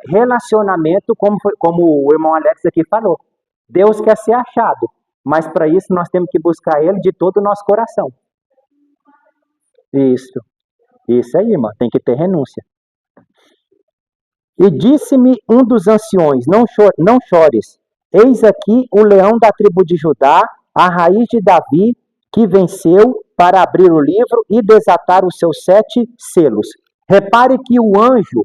relacionamento, como o irmão Alex aqui falou. Deus quer ser achado, mas para isso nós temos que buscar Ele de todo o nosso coração. Isso aí, irmão, tem que ter renúncia. E disse-me um dos anciões, não chores, eis aqui o leão da tribo de Judá, a raiz de Davi, que venceu para abrir o livro e desatar os seus 7 selos. Repare que o anjo,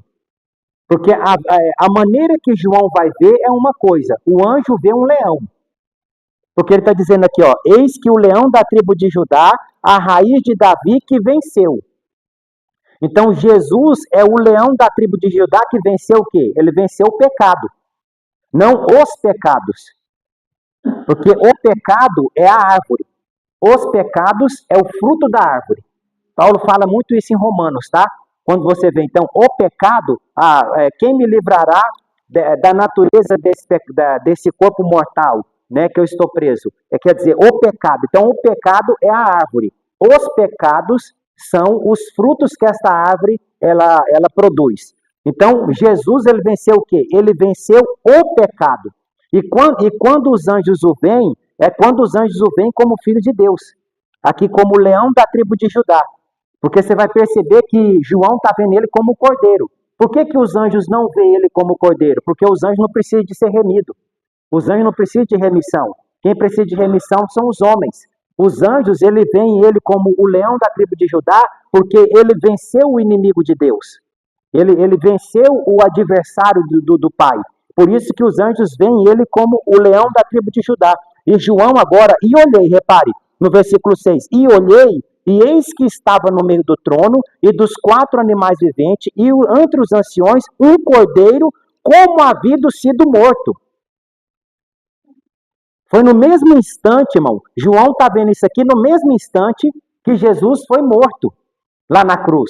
porque a maneira que João vai ver é uma coisa, o anjo vê um leão. Porque ele está dizendo aqui, ó, eis que o leão da tribo de Judá, a raiz de Davi, que venceu. Então Jesus é o leão da tribo de Judá que venceu o quê? Ele venceu o pecado, não os pecados. Porque o pecado é a árvore, os pecados é o fruto da árvore. Paulo fala muito isso em Romanos, tá? Quando você vê, então, o pecado, quem me livrará da natureza desse corpo mortal, né, que eu estou preso? Quer dizer, o pecado. Então, o pecado é a árvore. Os pecados são os frutos que esta árvore ela produz. Então, Jesus, ele venceu o quê? Ele venceu o pecado. E quando os anjos o veem, quando os anjos o veem como filho de Deus. Aqui como o leão da tribo de Judá. Porque você vai perceber que João está vendo ele como cordeiro. Por que os anjos não veem ele como cordeiro? Porque os anjos não precisam de ser remidos. Os anjos não precisam de remissão. Quem precisa de remissão são os homens. Os anjos, ele veem ele como o leão da tribo de Judá, porque ele venceu o inimigo de Deus. Ele venceu o adversário do Pai. Por isso que os anjos veem ele como o leão da tribo de Judá. E João agora, e olhei, repare, no versículo 6, e olhei, e eis que estava no meio do trono, e dos 4 animais viventes, e entre os anciões, um cordeiro, como havido sido morto. Foi no mesmo instante, irmão, João está vendo isso aqui, no mesmo instante que Jesus foi morto, lá na cruz.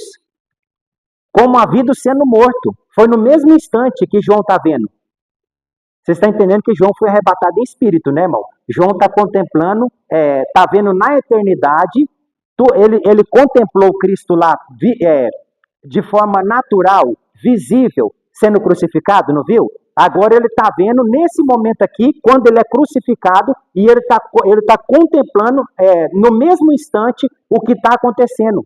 Como havido sendo morto. Foi no mesmo instante que João está vendo. Você está entendendo que João foi arrebatado em espírito, né, irmão? João está contemplando, está vendo na eternidade, ele contemplou Cristo lá de forma natural, visível, sendo crucificado, não viu? Agora ele está vendo nesse momento aqui, quando ele é crucificado, e ele tá contemplando no mesmo instante o que está acontecendo.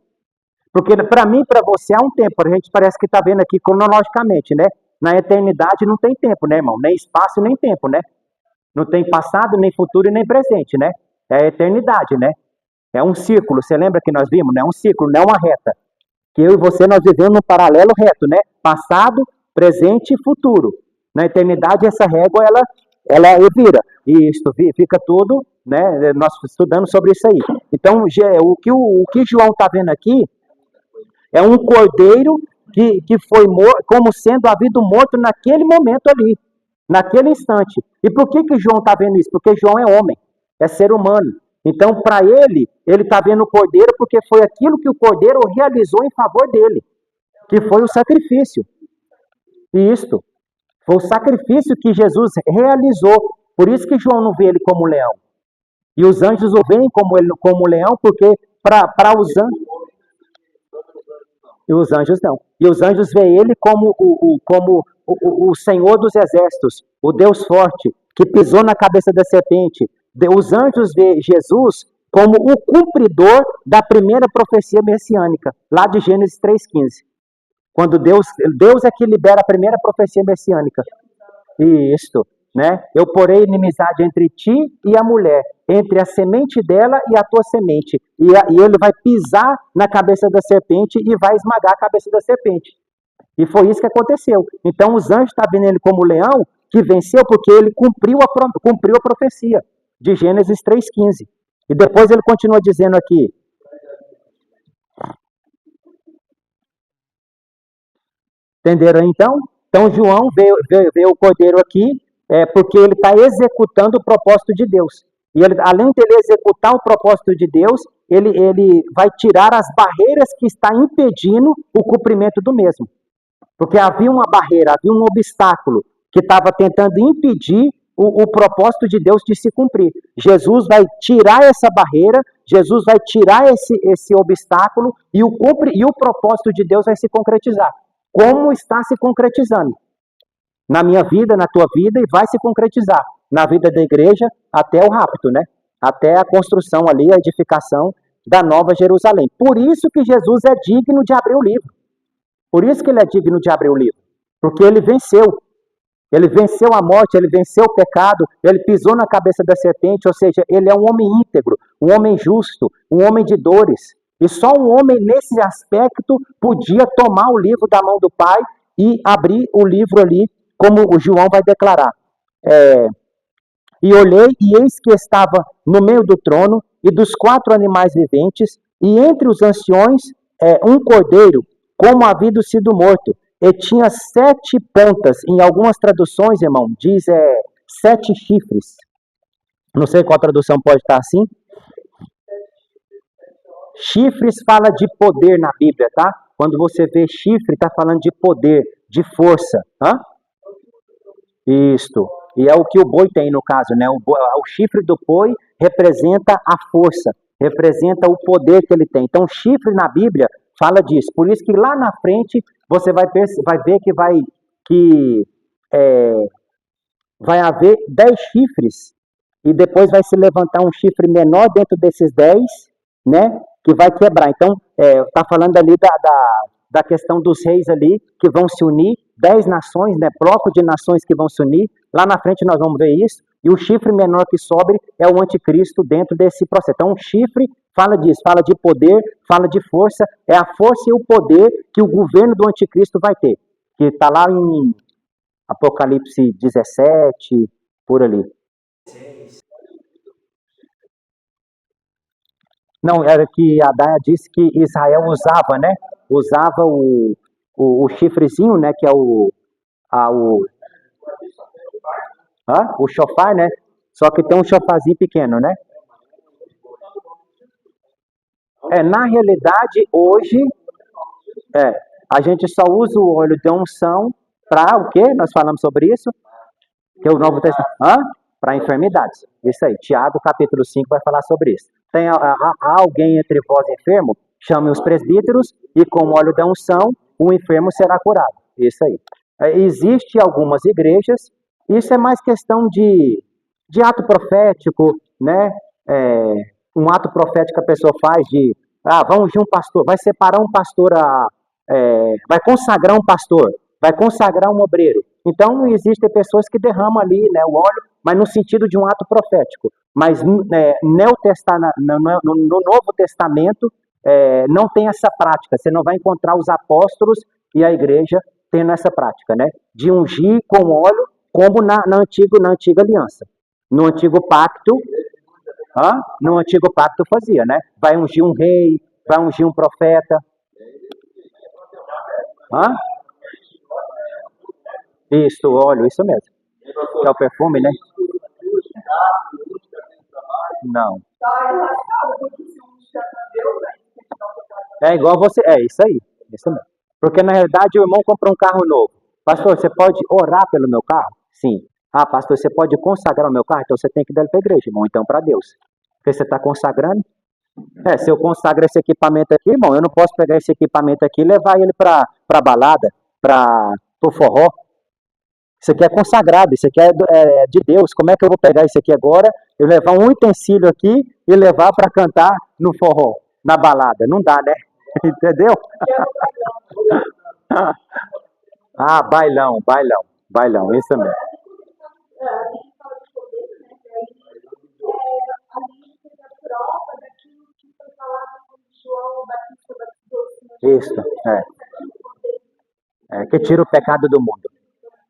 Porque para mim, para você, há um tempo, a gente parece que está vendo aqui cronologicamente, né? Na eternidade não tem tempo, né, irmão? Nem espaço, nem tempo, né? Não tem passado, nem futuro e nem presente, né? É a eternidade, né? É um círculo, você lembra que nós vimos, né? É um círculo, não é uma reta. Que eu e você, nós vivemos num paralelo reto, né? Passado, presente e futuro. Na eternidade, essa régua, ela vira. E isso fica tudo, né? Nós estudando sobre isso aí. Então, o que João está vendo aqui é um cordeiro que foi morto, como sendo havido morto naquele momento ali, naquele instante. E por que João está vendo isso? Porque João é homem, é ser humano. Então, para ele está vendo o cordeiro porque foi aquilo que o cordeiro realizou em favor dele, que foi o sacrifício. E isto foi o sacrifício que Jesus realizou. Por isso que João não vê ele como leão. E os anjos o veem como leão, porque para os anjos... E os anjos não. E os anjos veem ele como o Senhor dos exércitos, o Deus forte, que pisou na cabeça da serpente. Os anjos veem Jesus como o cumpridor da primeira profecia messiânica, lá de Gênesis 3,15. Quando Deus é que libera a primeira profecia messiânica. Isto, né? Eu porei inimizade entre ti e a mulher, entre a semente dela e a tua semente. E ele vai pisar na cabeça da serpente e vai esmagar a cabeça da serpente. E foi isso que aconteceu. Então os anjos estão vendo ele como leão que venceu porque ele cumpriu a profecia de Gênesis 3,15. E depois ele continua dizendo aqui. Entenderam então? Então João vê o cordeiro aqui porque ele está executando o propósito de Deus. E ele, além de ele executar o propósito de Deus, ele vai tirar as barreiras que estão impedindo o cumprimento do mesmo. Porque havia uma barreira, havia um obstáculo que estava tentando impedir o propósito de Deus de se cumprir. Jesus vai tirar essa barreira, Jesus vai tirar esse obstáculo e o propósito de Deus vai se concretizar. Como está se concretizando? Na minha vida, na tua vida, e vai se concretizar. Na vida da igreja, até o rapto, né? Até a construção ali, a edificação da Nova Jerusalém. Por isso que Jesus é digno de abrir o livro. Por isso que ele é digno de abrir o livro. Porque ele venceu. Ele venceu a morte, ele venceu o pecado, ele pisou na cabeça da serpente, ou seja, ele é um homem íntegro, um homem justo, um homem de dores. E só um homem nesse aspecto podia tomar o livro da mão do Pai e abrir o livro ali, como o João vai declarar. E olhei, e eis que estava no meio do trono e dos 4 animais viventes, e entre os anciões um cordeiro, como havido sido morto, e tinha 7 pontas. Em algumas traduções, irmão, diz 7 chifres. Não sei qual tradução pode estar assim. Chifres fala de poder na Bíblia, tá? Quando você vê chifre, está falando de poder, de força. Isto. E é o que o boi tem no caso, né? O chifre do boi representa a força, representa o poder que ele tem. Então, chifre na Bíblia fala disso. Por isso que lá na frente você vai ver que vai haver 10 chifres e depois vai se levantar um chifre menor dentro desses 10, né? Que vai quebrar. Então, está falando ali da questão dos reis ali que vão se unir, 10 nações, né? Bloco de nações que vão se unir. Lá na frente nós vamos ver isso. E o chifre menor que sobe é o anticristo dentro desse processo. Então, o chifre fala disso, fala de poder, fala de força. É a força e o poder que o governo do anticristo vai ter. Que está lá em Apocalipse 17, por ali. Não, era que a Daia disse que Israel usava, né? Usava o chifrezinho, né? Que é o chofar, né? Só que tem um chofarzinho pequeno, né? Na realidade, hoje, a gente só usa o óleo de unção para o quê? Nós falamos sobre isso? Que o Novo Testamento... Para enfermidades. Isso aí. Tiago, capítulo 5, vai falar sobre isso. Tem alguém entre vós enfermo? Chame os presbíteros e com o óleo da unção o enfermo será curado. Isso aí. Existe algumas igrejas, isso é mais questão de ato profético, né? Um ato profético que a pessoa faz de, vai ungir um pastor, vai separar um pastor, vai consagrar um pastor, vai consagrar um obreiro. Então, existem pessoas que derramam ali, né, o óleo, mas no sentido de um ato profético. Mas no Novo Testamento não tem essa prática. Você não vai encontrar os apóstolos e a igreja tendo essa prática, né? De ungir com óleo, como na antiga aliança. No antigo pacto, fazia, né? Vai ungir um rei, vai ungir um profeta. Isso, óleo, isso mesmo. É o perfume, né? Não. É igual você. É isso aí. Isso mesmo. Porque na realidade o irmão comprou um carro novo. Pastor, você pode orar pelo meu carro? Sim. Pastor, você pode consagrar o meu carro? Então você tem que dar ele para a igreja, irmão. Então para Deus. Porque você está consagrando. Se eu consagro esse equipamento aqui, irmão, eu não posso pegar esse equipamento aqui e levar ele para a balada, para o forró. Isso aqui é consagrado, isso aqui é de Deus. Como é que eu vou pegar isso aqui agora, eu levar um utensílio aqui e levar para cantar no forró, na balada? Não dá, né? Entendeu? Bailão, isso mesmo. Isso, que tira o pecado do mundo.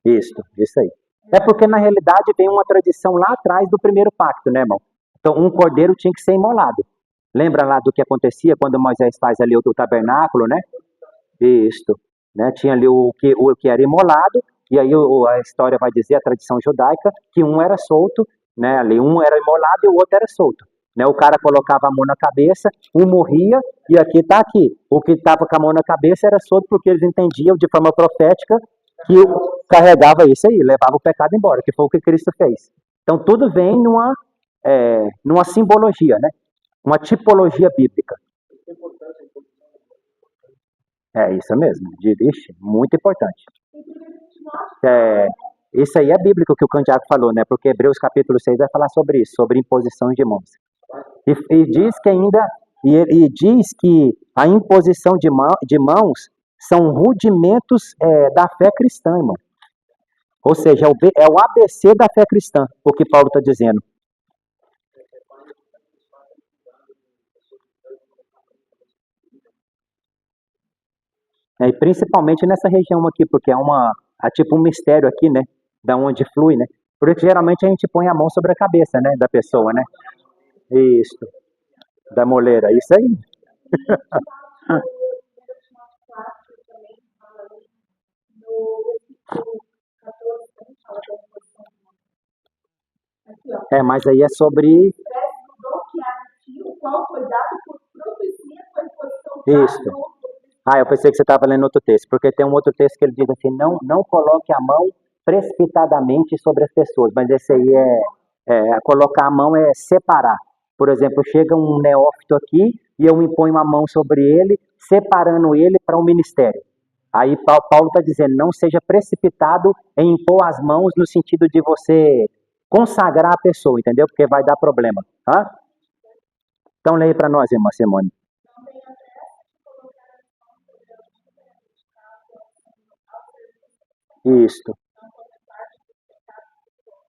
Isso aí. É porque na realidade tem uma tradição lá atrás do primeiro pacto, né, irmão? Então um cordeiro tinha que ser imolado. Lembra lá do que acontecia quando Moisés faz ali o tabernáculo, né? Isso, né? Tinha ali o que era imolado, e aí a história vai dizer, a tradição judaica, que um era solto, né? Ali um era imolado e o outro era solto. Né? O cara colocava a mão na cabeça, um morria, e aqui está aqui. O que estava com a mão na cabeça era solto porque eles entendiam de forma profética que carregava isso aí, levava o pecado embora, que foi o que Cristo fez. Então tudo vem numa simbologia, né? Uma tipologia bíblica. Isso mesmo, muito importante. Isso aí é bíblico que o Candiaco falou, né? Porque Hebreus capítulo 6 vai falar sobre isso, sobre imposição de mãos. E diz que ainda, diz que a imposição de mãos são rudimentos da fé cristã, irmão. Ou seja, é o ABC da fé cristã, o que Paulo está dizendo. E principalmente nessa região aqui, porque é tipo um mistério aqui, né? Da onde flui, né? Por isso geralmente a gente põe a mão sobre a cabeça, né? Da pessoa, né? Isso. Da moleira, isso aí. Mas aí é sobre... Isso. Eu pensei que você estava lendo outro texto, porque tem um outro texto que ele diz assim, não coloque a mão precipitadamente sobre as pessoas, mas esse aí colocar a mão é separar. Por exemplo, chega um neófito aqui e eu imponho a mão sobre ele, separando ele para um ministério. Aí Paulo está dizendo, não seja precipitado em impor as mãos no sentido de você consagrar a pessoa, entendeu? Porque vai dar problema. Então leia para nós, irmã Simone.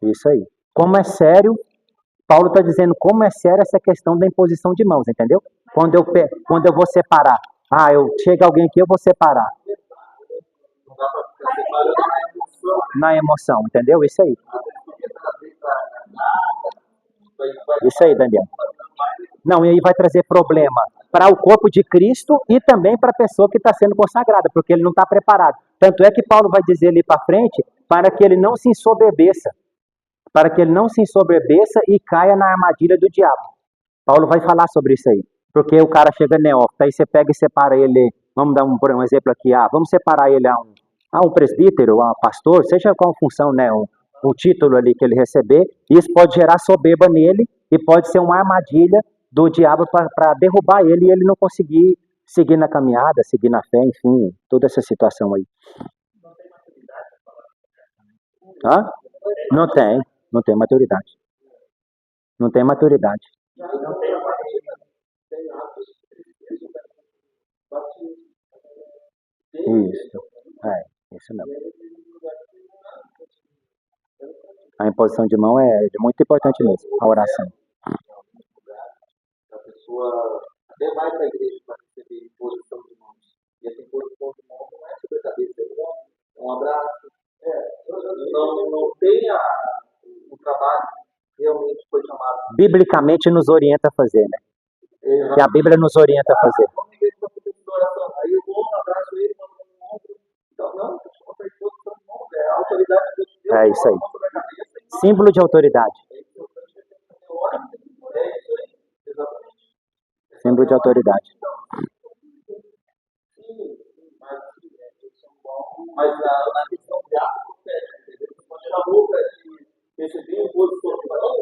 Isso aí. Como é sério, Paulo está dizendo como é séria essa questão da imposição de mãos, entendeu? Quando eu vou separar. Chega alguém aqui, eu vou separar. Na emoção, entendeu? Isso aí. Isso aí, Daniel. Não, e aí vai trazer problema para o corpo de Cristo e também para a pessoa que está sendo consagrada, porque ele não está preparado. Tanto é que Paulo vai dizer ali para frente, para que ele não se ensoberbeça. Para que ele não se ensoberbeça e caia na armadilha do diabo. Paulo vai falar sobre isso aí. Porque o cara chega neófito, aí você pega e separa ele, vamos dar um exemplo aqui, vamos separar ele a um presbítero, a um pastor, seja qual função, né, o título ali que ele receber, e isso pode gerar soberba nele e pode ser uma armadilha do diabo para derrubar ele e ele não conseguir seguir na caminhada, seguir na fé, enfim, toda essa situação aí. Hã? Não tem maturidade. Não tem maturidade. Isso, isso mesmo. A imposição de mão é muito importante mesmo, a oração. A pessoa até vai para a igreja para receber imposição de mãos. E essa imposição de mãos não é sobre a cabeça, é um abraço. Não tem o trabalho que realmente foi chamado. Biblicamente nos orienta a fazer, né? Que a Bíblia nos orienta a fazer. Aí eu vou, abraço ele, mando um ombro. Então, não, chama para imposição de mãos, é a autoridade de Deus. É isso aí. Símbolo de autoridade. Símbolo de autoridade. Mas na questão de ato, quando chamou para receber imposição de mão,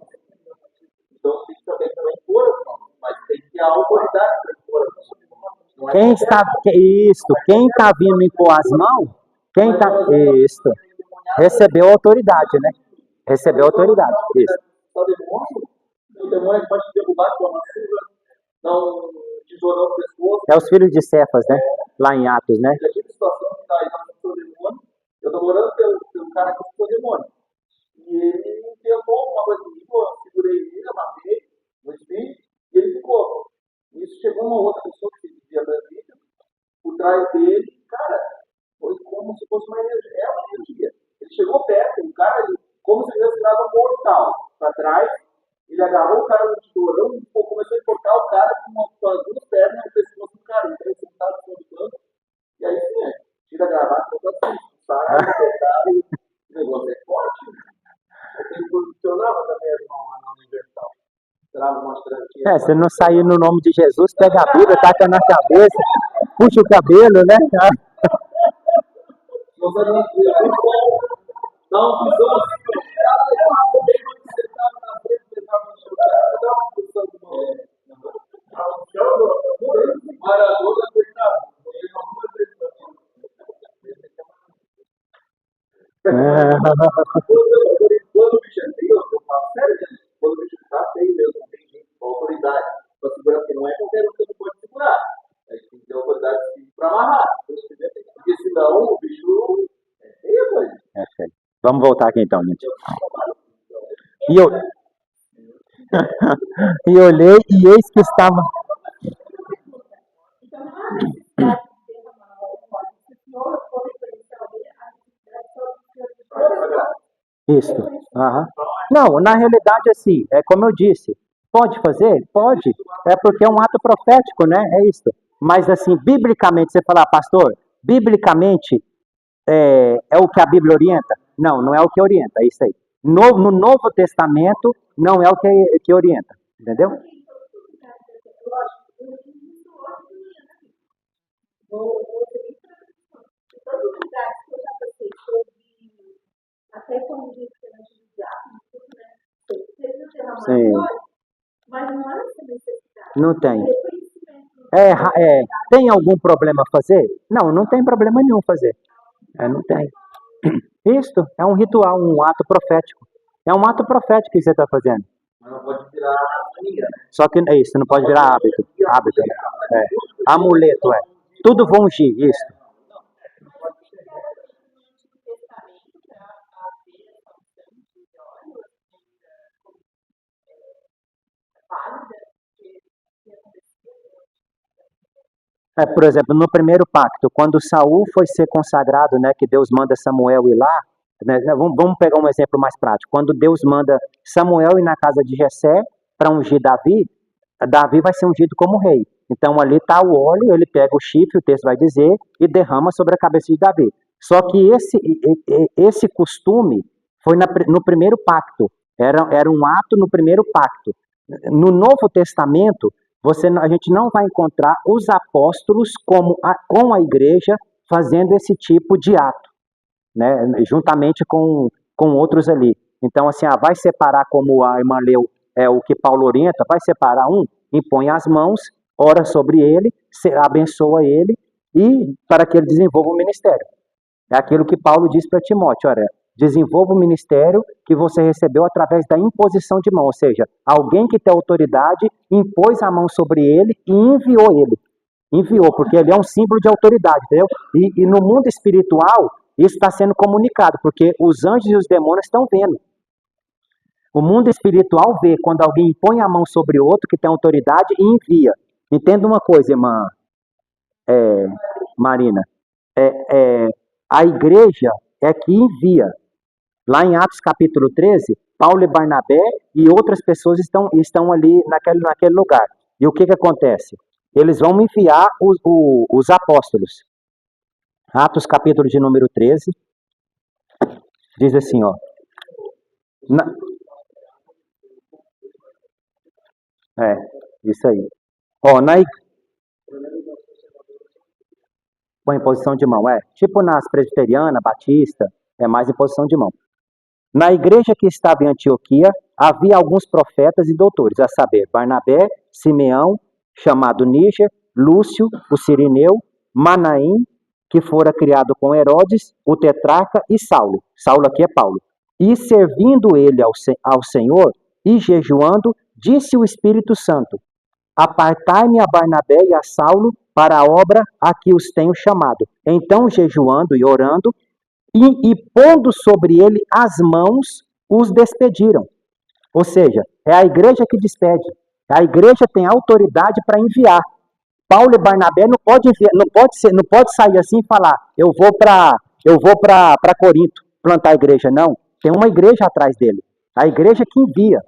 então tem que saber também impor as mãos, mas tem que ter a autoridade para impor as mãos. Quem está vindo impor as mãos, recebeu autoridade, né? Recebeu autoridade, isso. O demônio pode derrubar com uma chuva, dar um tesourão no pescoço. É os filhos de Cefas, né? Lá em Atos, né? E aquela situação que está aí com o demônio, eu estou morando pelo cara que o demônio. E ele tentou uma coisa comigo, eu segurei ele, amarrei no espírito, e ele ficou. Isso chegou uma outra pessoa que se dizia da vida, por trás dele, cara, foi como se fosse uma energia. É uma energia. Ele chegou perto, o cara, como se ele tivesse dado um mortal para trás, ele agarrou o cara no tesourão e começou a enforcar o cara com as duas pernas no pescoço do cara. Então ele sentado no canto, e aí sim, tira a gravata, bota assim, sai, apertado, e o negócio é forte. Ele posicionava também as mãos lá na Universal. Mostrando que se não sair no nome de Jesus, pega a Bíblia, taca na cabeça, puxa o cabelo, né? Você não dá um pisão assim, Maradona, coitado. Quando o bicho é feio, eu falo sério, quando o bicho está feio mesmo, não tem gente com autoridade para segurar, porque não é qualquer um que não pode segurar. A gente tem que ter autoridade para amarrar. Porque senão o bicho é feio, coisa. É feio. Vamos voltar aqui então, gente. E olhei e eis que estava. Isso. Não, na realidade, assim, é como eu disse, pode fazer? Pode. É porque é um ato profético, né? É isso. Mas, assim, biblicamente, você falar, pastor, biblicamente é o que a Bíblia orienta? Não, não é o que orienta, é isso aí. No Novo Testamento, não é o que orienta, entendeu? Até como disse que Sim. mas não há essa necessidade. Não tem. Tem algum problema fazer? Não, não tem problema nenhum fazer. Não tem. Isto é um ritual, um ato profético. É um ato profético que você está fazendo. Mas não pode virar mania. Só que é isso, não pode virar hábito. Hábito, né? Amuleto, Tudo vão ungir, isso. Por exemplo, no primeiro pacto, quando Saul foi ser consagrado, né, que Deus manda Samuel ir lá, né, vamos pegar um exemplo mais prático. Quando Deus manda Samuel ir na casa de Jessé para ungir Davi, Davi vai ser ungido como rei. Então ali está o óleo, ele pega o chifre, o texto vai dizer, e derrama sobre a cabeça de Davi. Só que esse costume foi no primeiro pacto, era um ato no primeiro pacto. No Novo Testamento, a gente não vai encontrar os apóstolos com a igreja fazendo esse tipo de ato, né? Juntamente com outros ali. Então, assim, vai separar, como a irmã leu, o que Paulo orienta, vai separar impõe as mãos, ora sobre ele, abençoa ele e para que ele desenvolva o ministério. É aquilo que Paulo diz para Timóteo, olha, desenvolva o ministério que você recebeu através da imposição de mão, ou seja, alguém que tem autoridade impôs a mão sobre ele e enviou ele. Enviou, porque ele é um símbolo de autoridade, entendeu? E no mundo espiritual, isso está sendo comunicado, porque os anjos e os demônios estão vendo. O mundo espiritual vê quando alguém põe a mão sobre outro que tem autoridade e envia. Entenda uma coisa, irmã Marina. A igreja é que envia. Lá em Atos capítulo 13, Paulo e Barnabé e outras pessoas estão ali naquele lugar. E o que acontece? Eles vão enviar os apóstolos. Atos capítulo de número 13, diz assim, ó. Isso aí. Ó, põe em posição de mão, tipo nas presbiteriana, batista, é mais em posição de mão. Na igreja que estava em Antioquia, havia alguns profetas e doutores, a saber, Barnabé, Simeão, chamado Níger, Lúcio, o Cirineu, Manaim, que fora criado com Herodes, o tetrarca, e Saulo. Saulo aqui é Paulo. E servindo ele ao Senhor e jejuando, disse o Espírito Santo: apartai-me a Barnabé e a Saulo para a obra a que os tenho chamado. Então, jejuando e orando, e pondo sobre ele as mãos, os despediram. Ou seja, é a igreja que despede. A igreja tem autoridade para enviar. Paulo e Barnabé não pode sair assim e falar, eu vou para Corinto plantar a igreja. Não, tem uma igreja atrás dele. A igreja que envia.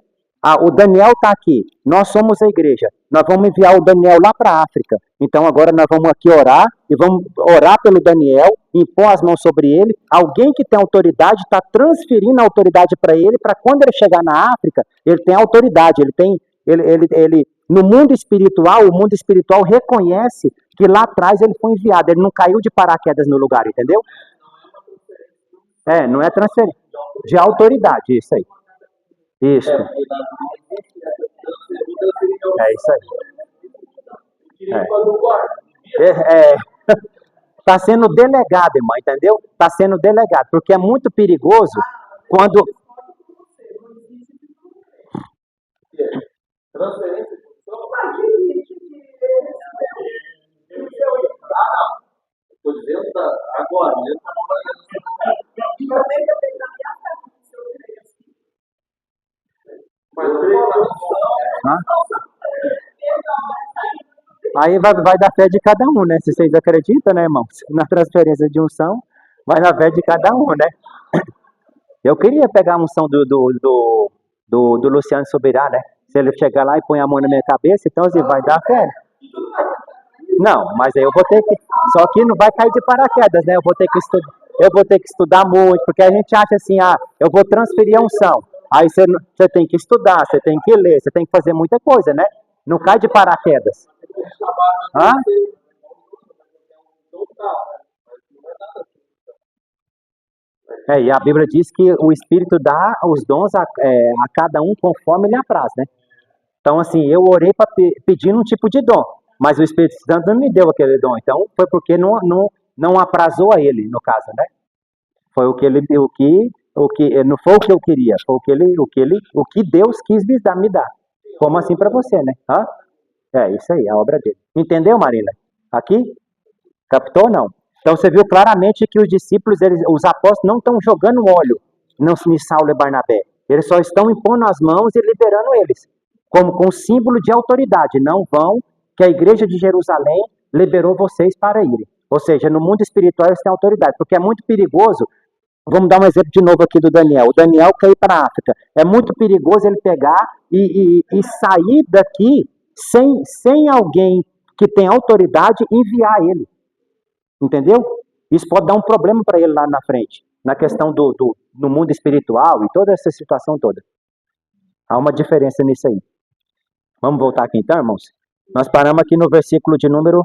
O Daniel está aqui, nós somos a igreja, nós vamos enviar o Daniel lá para a África, então agora nós vamos aqui orar, e vamos orar pelo Daniel, impor as mãos sobre ele, alguém que tem autoridade está transferindo a autoridade para ele, para quando ele chegar na África, ele tem autoridade, no mundo espiritual, o mundo espiritual reconhece que lá atrás ele foi enviado, ele não caiu de paraquedas no lugar, entendeu? Não é transferência, de autoridade, isso aí. Isso. Isso aí. Está sendo delegado, irmã, entendeu? Está sendo delegado, porque é muito perigoso quando... Transferência. Estou dizendo agora, Aí vai da fé de cada um, né? Se vocês acreditam, né, irmãos? Na transferência de unção, vai da fé de cada um, né? Eu queria pegar a unção do Luciano Subirá, né? Se ele chegar lá e põe a mão na minha cabeça, então assim, vai dar fé. Não, mas aí eu vou ter que... Só que não vai cair de paraquedas, né? Eu vou ter que estudar muito, porque a gente acha assim, eu vou transferir a unção. Aí você tem que estudar, você tem que ler, você tem que fazer muita coisa, né? Não cai de paraquedas. E a Bíblia diz que o Espírito dá os dons a cada um conforme ele apraz, né? Então, assim, eu orei pedindo um tipo de dom, mas o Espírito Santo não me deu aquele dom. Então, foi porque não aprazou a ele, no caso, né? Foi não foi o que eu queria, foi o que Deus quis me dar. Como assim para você, né? Isso aí, a obra dele. Entendeu, Marina? Aqui? Captou, não? Então você viu claramente que os discípulos, os apóstolos não estão jogando óleo em Saulo e Barnabé. Eles só estão impondo as mãos e liberando eles, como com símbolo de autoridade. Não vão, que a igreja de Jerusalém liberou vocês para irem. Ou seja, no mundo espiritual eles têm autoridade, porque é muito perigoso. Vamos dar um exemplo de novo aqui do Daniel. O Daniel quer ir para a África. É muito perigoso ele pegar e sair daqui sem alguém que tem autoridade enviar ele. Entendeu? Isso pode dar um problema para ele lá na frente, na questão do mundo espiritual e toda essa situação toda. Há uma diferença nisso aí. Vamos voltar aqui então, irmãos? Nós paramos aqui no versículo de número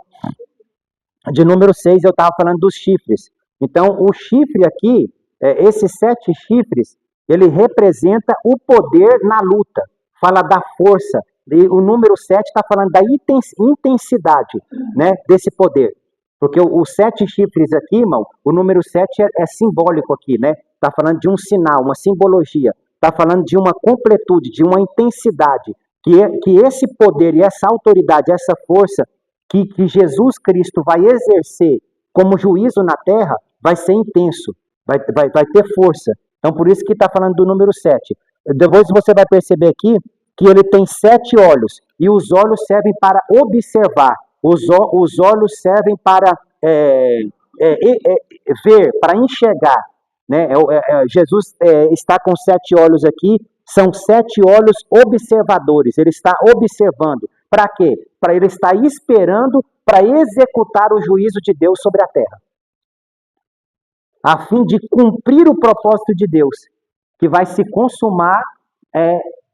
6, eu estava falando dos chifres. Então, o chifre aqui, esses 7 chifres, ele representa o poder na luta. Fala da força, E o número 7 está falando da intensidade, né, desse poder. Porque os 7 chifres aqui, irmão, o número 7 é simbólico aqui, né? Está falando de um sinal, uma simbologia. Está falando de uma completude, de uma intensidade. Que esse poder e essa autoridade, essa força que Jesus Cristo vai exercer como juízo na terra, vai ser intenso, vai ter força. Então, por isso que está falando do número 7. Depois você vai perceber aqui que ele tem 7 olhos, e os olhos servem para observar, os olhos servem para ver, para enxergar. Né? Jesus está com 7 olhos aqui, são 7 olhos observadores, ele está observando. Para quê? Para ele estar esperando para executar o juízo de Deus sobre a terra, a fim de cumprir o propósito de Deus, que vai se consumar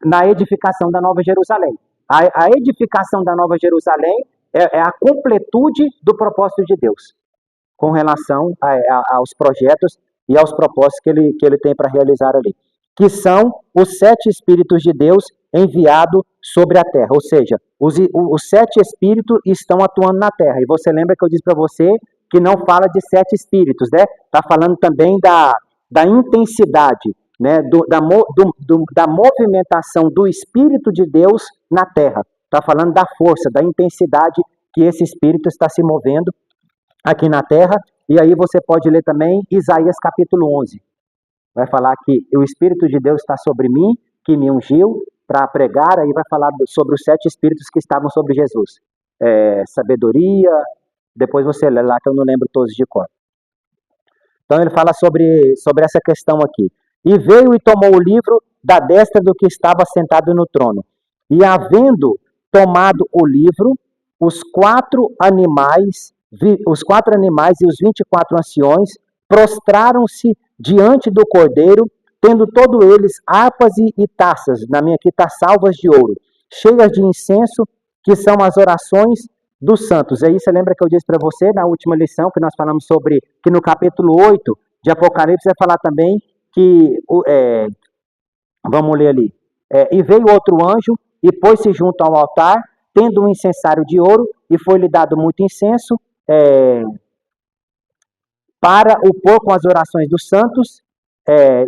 na edificação da Nova Jerusalém. A edificação da Nova Jerusalém é a completude do propósito de Deus, com relação aos projetos e aos propósitos que ele tem para realizar ali, que são os 7 Espíritos de Deus enviados sobre a terra, ou seja, os 7 Espíritos estão atuando na terra, e você lembra que eu disse para você que não fala de 7 Espíritos, né? Está falando também da intensidade, né? Da movimentação do Espírito de Deus na terra, está falando da força, da intensidade que esse Espírito está se movendo aqui na terra. E aí você pode ler também Isaías capítulo 11. Vai falar que o Espírito de Deus está sobre mim, que me ungiu para pregar, aí vai falar sobre os 7 Espíritos que estavam sobre Jesus. Sabedoria, depois você lê lá que eu não lembro todos de cor. Então ele fala sobre essa questão aqui. E veio e tomou o livro da destra do que estava sentado no trono. E havendo tomado o livro, os 4 animais e os 24 anciões prostraram-se diante do Cordeiro, tendo todos eles harpas e taças, na minha aqui está salvas de ouro, cheias de incenso, que são as orações dos santos. Aí você lembra que eu disse para você na última lição, que nós falamos sobre, que no capítulo 8 de Apocalipse vai falar também que, vamos ler ali, e veio outro anjo e pôs-se junto ao altar, tendo um incensário de ouro, e foi-lhe dado muito incenso, para o pôr com as orações dos santos,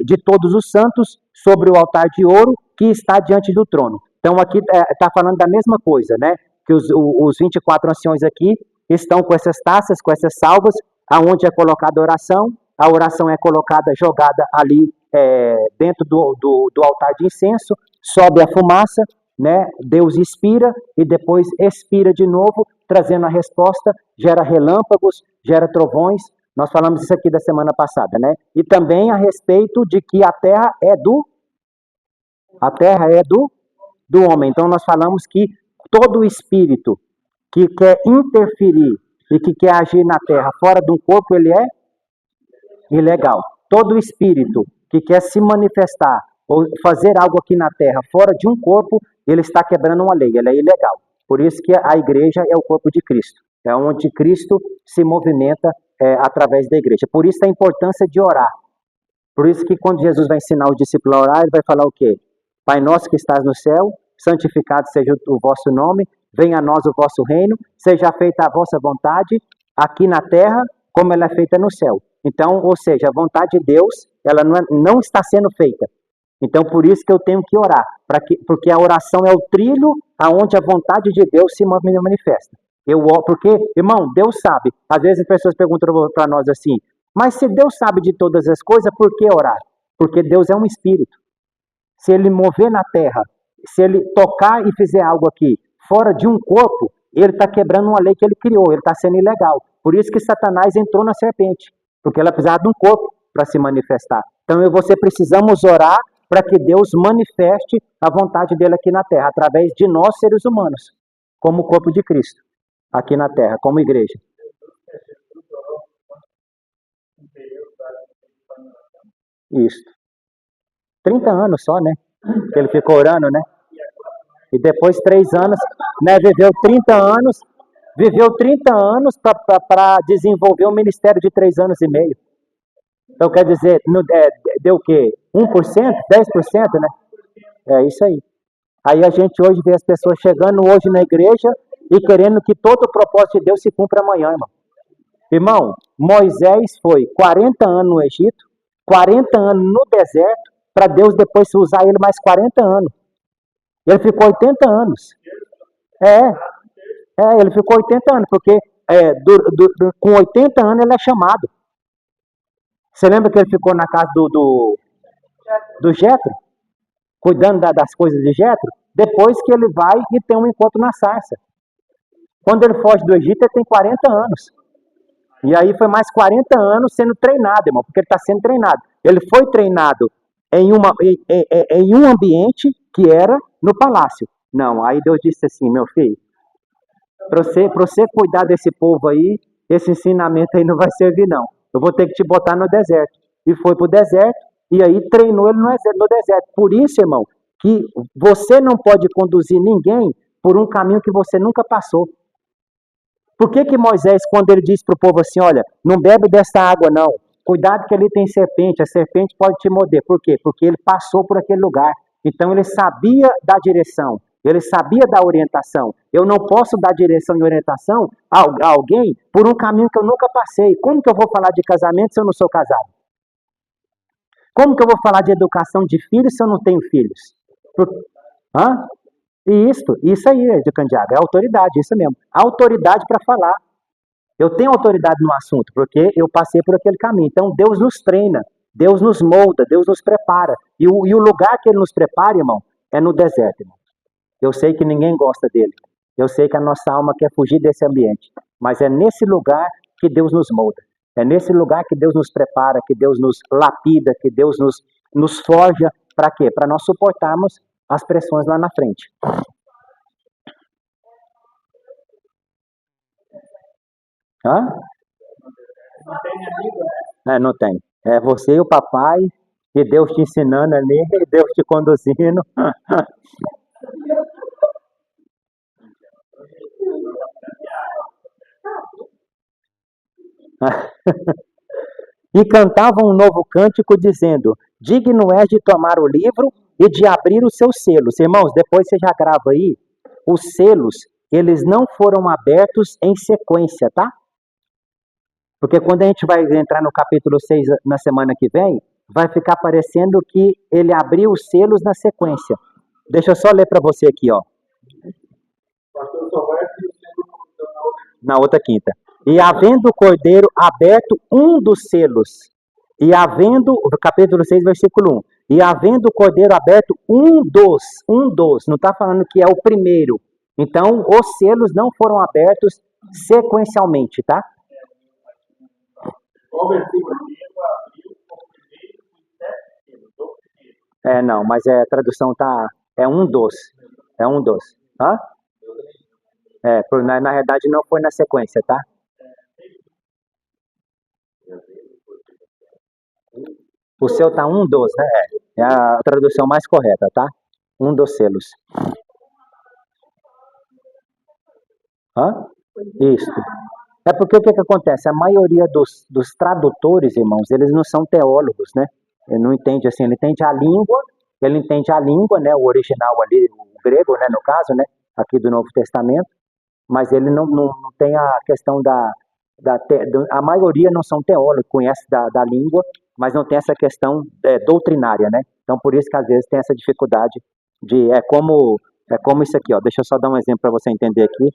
de todos os santos, sobre o altar de ouro que está diante do trono. Então aqui está falando da mesma coisa, né? Que os 24 anciões aqui estão com essas taças, com essas salvas, aonde é colocada a oração é colocada, jogada ali dentro do altar de incenso, sobe a fumaça, né? Deus inspira e depois expira de novo, trazendo a resposta, gera relâmpagos, gera trovões. Nós falamos isso aqui da semana passada, né? E também a respeito de que a terra é do homem. Então nós falamos que todo espírito que quer interferir e que quer agir na terra fora de um corpo, ele é ilegal. Todo espírito que quer se manifestar ou fazer algo aqui na terra fora de um corpo, ele está quebrando uma lei, ele é ilegal. Por isso que a igreja é o corpo de Cristo. É onde Cristo se movimenta através da igreja. Por isso a importância de orar. Por isso que quando Jesus vai ensinar o discípulo a orar, ele vai falar o quê? Pai nosso que estás no céu, santificado seja o vosso nome, venha a nós o vosso reino, seja feita a vossa vontade, aqui na terra, como ela é feita no céu. Então, ou seja, a vontade de Deus, ela não está sendo feita. Então, por isso que eu tenho que orar, porque a oração é o trilho aonde a vontade de Deus se manifesta. Eu oro, porque, irmão, Deus sabe. Às vezes as pessoas perguntam para nós assim, mas se Deus sabe de todas as coisas, por que orar? Porque Deus é um espírito. Se ele mover na terra, se ele tocar e fizer algo aqui fora de um corpo, ele está quebrando uma lei que ele criou, ele está sendo ilegal. Por isso que Satanás entrou na serpente, porque ela precisava de um corpo para se manifestar. Então eu e você precisamos orar para que Deus manifeste a vontade dele aqui na terra, através de nós seres humanos, como o corpo de Cristo, aqui na terra, como igreja. Isso. 30 anos só, né? Que ele ficou orando, né? E depois 3 anos, né? Viveu 30 anos para desenvolver um ministério de 3 anos e meio. Então quer dizer, deu o quê? 1%? 10%, né? É isso aí. Aí a gente hoje vê as pessoas chegando hoje na igreja e querendo que todo o propósito de Deus se cumpra amanhã, irmão. Irmão, Moisés foi 40 anos no Egito, 40 anos no deserto, para Deus depois usar ele mais 40 anos. Ele ficou 80 anos. Ele ficou 80 anos, porque com 80 anos ele é chamado. Você lembra que ele ficou na casa do Jetro? Cuidando das coisas de Jetro? Depois que ele vai e tem um encontro na sarça. Quando ele foge do Egito, ele tem 40 anos. E aí foi mais 40 anos sendo treinado, irmão, porque ele está sendo treinado. Ele foi treinado em um ambiente que era no palácio. Não, aí Deus disse assim, meu filho, para você cuidar desse povo aí, esse ensinamento aí não vai servir não. Eu vou ter que te botar no deserto. E foi para o deserto, e aí treinou ele no deserto. Por isso, irmão, que você não pode conduzir ninguém por um caminho que você nunca passou. Por que Moisés, quando ele disse para o povo assim, olha, não bebe dessa água não, cuidado que ali tem serpente, a serpente pode te morder. Por quê? Porque ele passou por aquele lugar. Então ele sabia da direção, ele sabia da orientação. Eu não posso dar direção e orientação a alguém por um caminho que eu nunca passei. Como que eu vou falar de casamento se eu não sou casado? Como que eu vou falar de educação de filhos se eu não tenho filhos? Isso aí, de Candiaga, é autoridade, isso mesmo. Autoridade para falar. Eu tenho autoridade no assunto, porque eu passei por aquele caminho. Então, Deus nos treina, Deus nos molda, Deus nos prepara. E o lugar que Ele nos prepara, irmão, é no deserto, irmão. Eu sei que ninguém gosta dele. Eu sei que a nossa alma quer fugir desse ambiente. Mas é nesse lugar que Deus nos molda. É nesse lugar que Deus nos prepara, que Deus nos lapida, que Deus nos forja. Para quê? Para nós suportarmos as pressões lá na frente. Hã? Não tem amigo, né? Não tem. É você e o papai, e Deus te ensinando ali, e Deus te conduzindo. E cantavam um novo cântico dizendo, digno és de tomar o livro e de abrir os seus selos. Irmãos, depois você já grava aí, os selos, eles não foram abertos em sequência, tá? Porque quando a gente vai entrar no capítulo 6 na semana que vem, vai ficar parecendo que ele abriu os selos na sequência. Deixa eu só ler para você aqui, ó. Na outra quinta. E havendo o cordeiro aberto um dos selos, capítulo 6, versículo 1, e havendo o cordeiro aberto um dos, não está falando que é o primeiro. Então, os selos não foram abertos sequencialmente, tá? Não, mas a tradução é um dos. É um dos. Hã? Na realidade não foi na sequência, tá? O seu tá um dos, né? É a tradução mais correta, tá? Um dos selos. Isso. É porque o que acontece? A maioria dos tradutores, irmãos, eles não são teólogos, né? Ele não entende assim, ele entende a língua, né? O original ali, o grego, né? No caso, né? Aqui do Novo Testamento, mas ele não tem a questão a maioria não são teólogos, conhece da língua, mas não tem essa questão doutrinária, né? Então, por isso que às vezes tem essa dificuldade é como isso aqui, ó. Deixa eu só dar um exemplo para você entender aqui.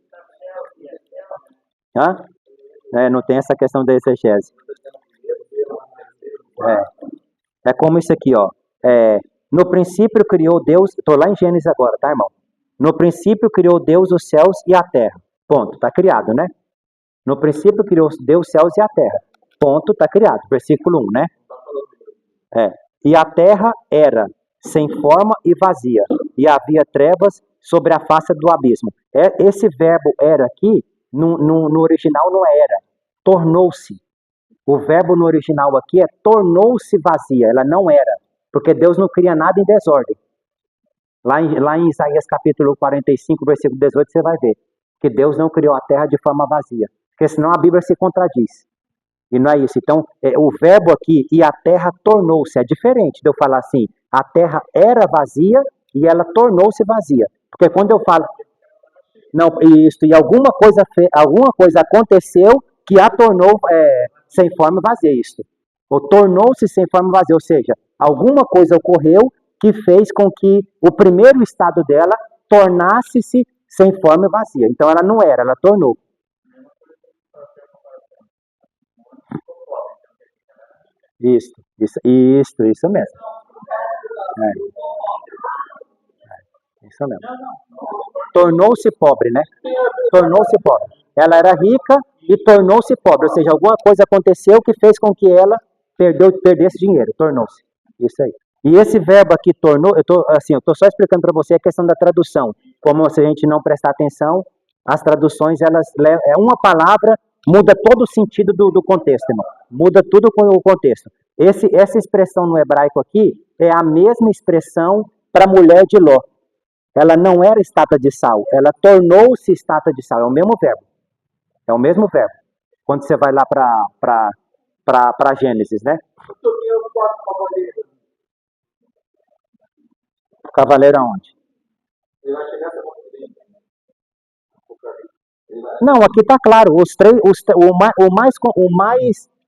Não tem essa questão da exegese. É como isso aqui, ó. No princípio criou Deus, estou lá em Gênesis agora, tá, irmão? No princípio criou Deus os céus e a terra. Ponto, está criado, né? No princípio criou Deus os céus e a terra. Ponto, está criado. Versículo 1, né? E a terra era sem forma e vazia, e havia trevas sobre a face do abismo. Esse verbo era aqui, no original não era. Tornou-se. O verbo no original aqui é tornou-se vazia. Ela não era. Porque Deus não cria nada em desordem. Lá em Isaías capítulo 45, versículo 18, você vai ver que Deus não criou a terra de forma vazia. Porque senão a Bíblia se contradiz. E não é isso. Então, o verbo aqui, e a terra tornou-se, é diferente de eu falar assim, a terra era vazia e ela tornou-se vazia. Porque quando eu falo, não, isso, e alguma coisa aconteceu que a tornou sem forma vazia, isso. Ou tornou-se sem forma vazia, ou seja, alguma coisa ocorreu que fez com que o primeiro estado dela tornasse-se sem forma vazia. Então ela não era, ela tornou. Isso mesmo. Isso mesmo. Tornou-se pobre, né? Tornou-se pobre. Ela era rica e tornou-se pobre, ou seja, alguma coisa aconteceu que fez com que ela perdesse dinheiro, tornou-se. Isso aí. E esse verbo aqui, tornou, eu tô só explicando para você a questão da tradução. Como se a gente não prestar atenção, as traduções, uma palavra muda todo o sentido do contexto, irmão. Muda tudo com o contexto. Essa expressão no hebraico aqui é a mesma expressão para a mulher de Ló. Ela não era estátua de sal, ela tornou-se estátua de sal. É o mesmo verbo. É o mesmo verbo. Quando você vai lá para Gênesis, né? Cavaleiro aonde? Não, aqui está claro.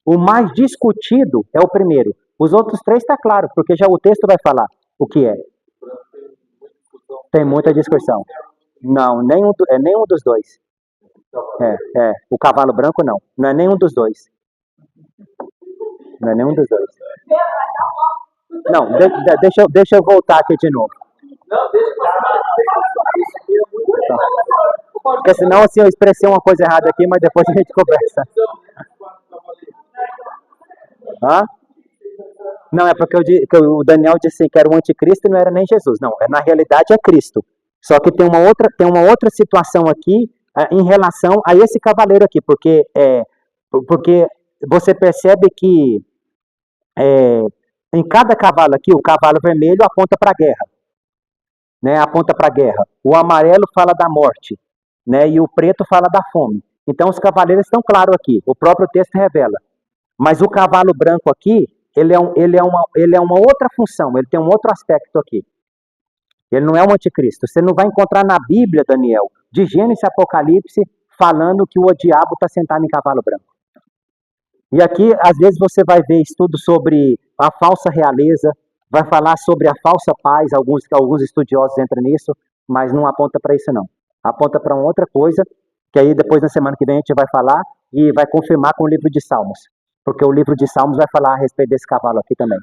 O mais discutido é o primeiro. Os outros três está claro, porque já o texto vai falar o que é. Tem muita discussão. Não, nenhum dos dois. O cavalo branco não. Não é nenhum dos dois. Não é nenhum dos dois. Não, deixa eu voltar aqui de novo. Não, deixa eu Porque senão assim eu expressei uma coisa errada aqui, mas depois a gente conversa. Hã? Não, é porque o Daniel disse que era o anticristo e não era nem Jesus. Não, na realidade é Cristo. Só que tem uma outra situação aqui em relação a esse cavaleiro aqui, porque você percebe que em cada cavalo aqui, o cavalo vermelho aponta para a guerra, né? Aponta para a guerra. O amarelo fala da morte, né? E o preto fala da fome. Então os cavaleiros estão claros aqui. O próprio texto revela. Mas o cavalo branco aqui, ele é uma outra função. Ele tem um outro aspecto aqui. Ele não é um anticristo. Você não vai encontrar na Bíblia, Daniel, de Gênesis e Apocalipse, falando que o diabo está sentado em cavalo branco. E aqui, às vezes, você vai ver estudo sobre a falsa realeza, vai falar sobre a falsa paz, alguns estudiosos entram nisso, mas não aponta para isso não. Aponta para uma outra coisa, que aí depois na semana que vem a gente vai falar e vai confirmar com o livro de Salmos. Porque o livro de Salmos vai falar a respeito desse cavalo aqui também,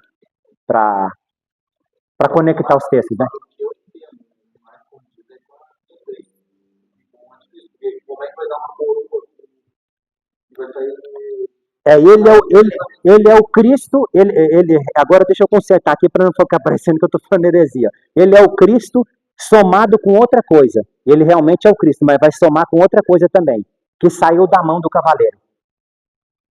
para conectar os textos, né? Como é que vai dar uma coroa? Ele é o Cristo, agora deixa eu consertar aqui para não ficar parecendo que eu estou falando heresia. Ele é o Cristo somado com outra coisa. Ele realmente é o Cristo, mas vai somar com outra coisa também, que saiu da mão do cavaleiro.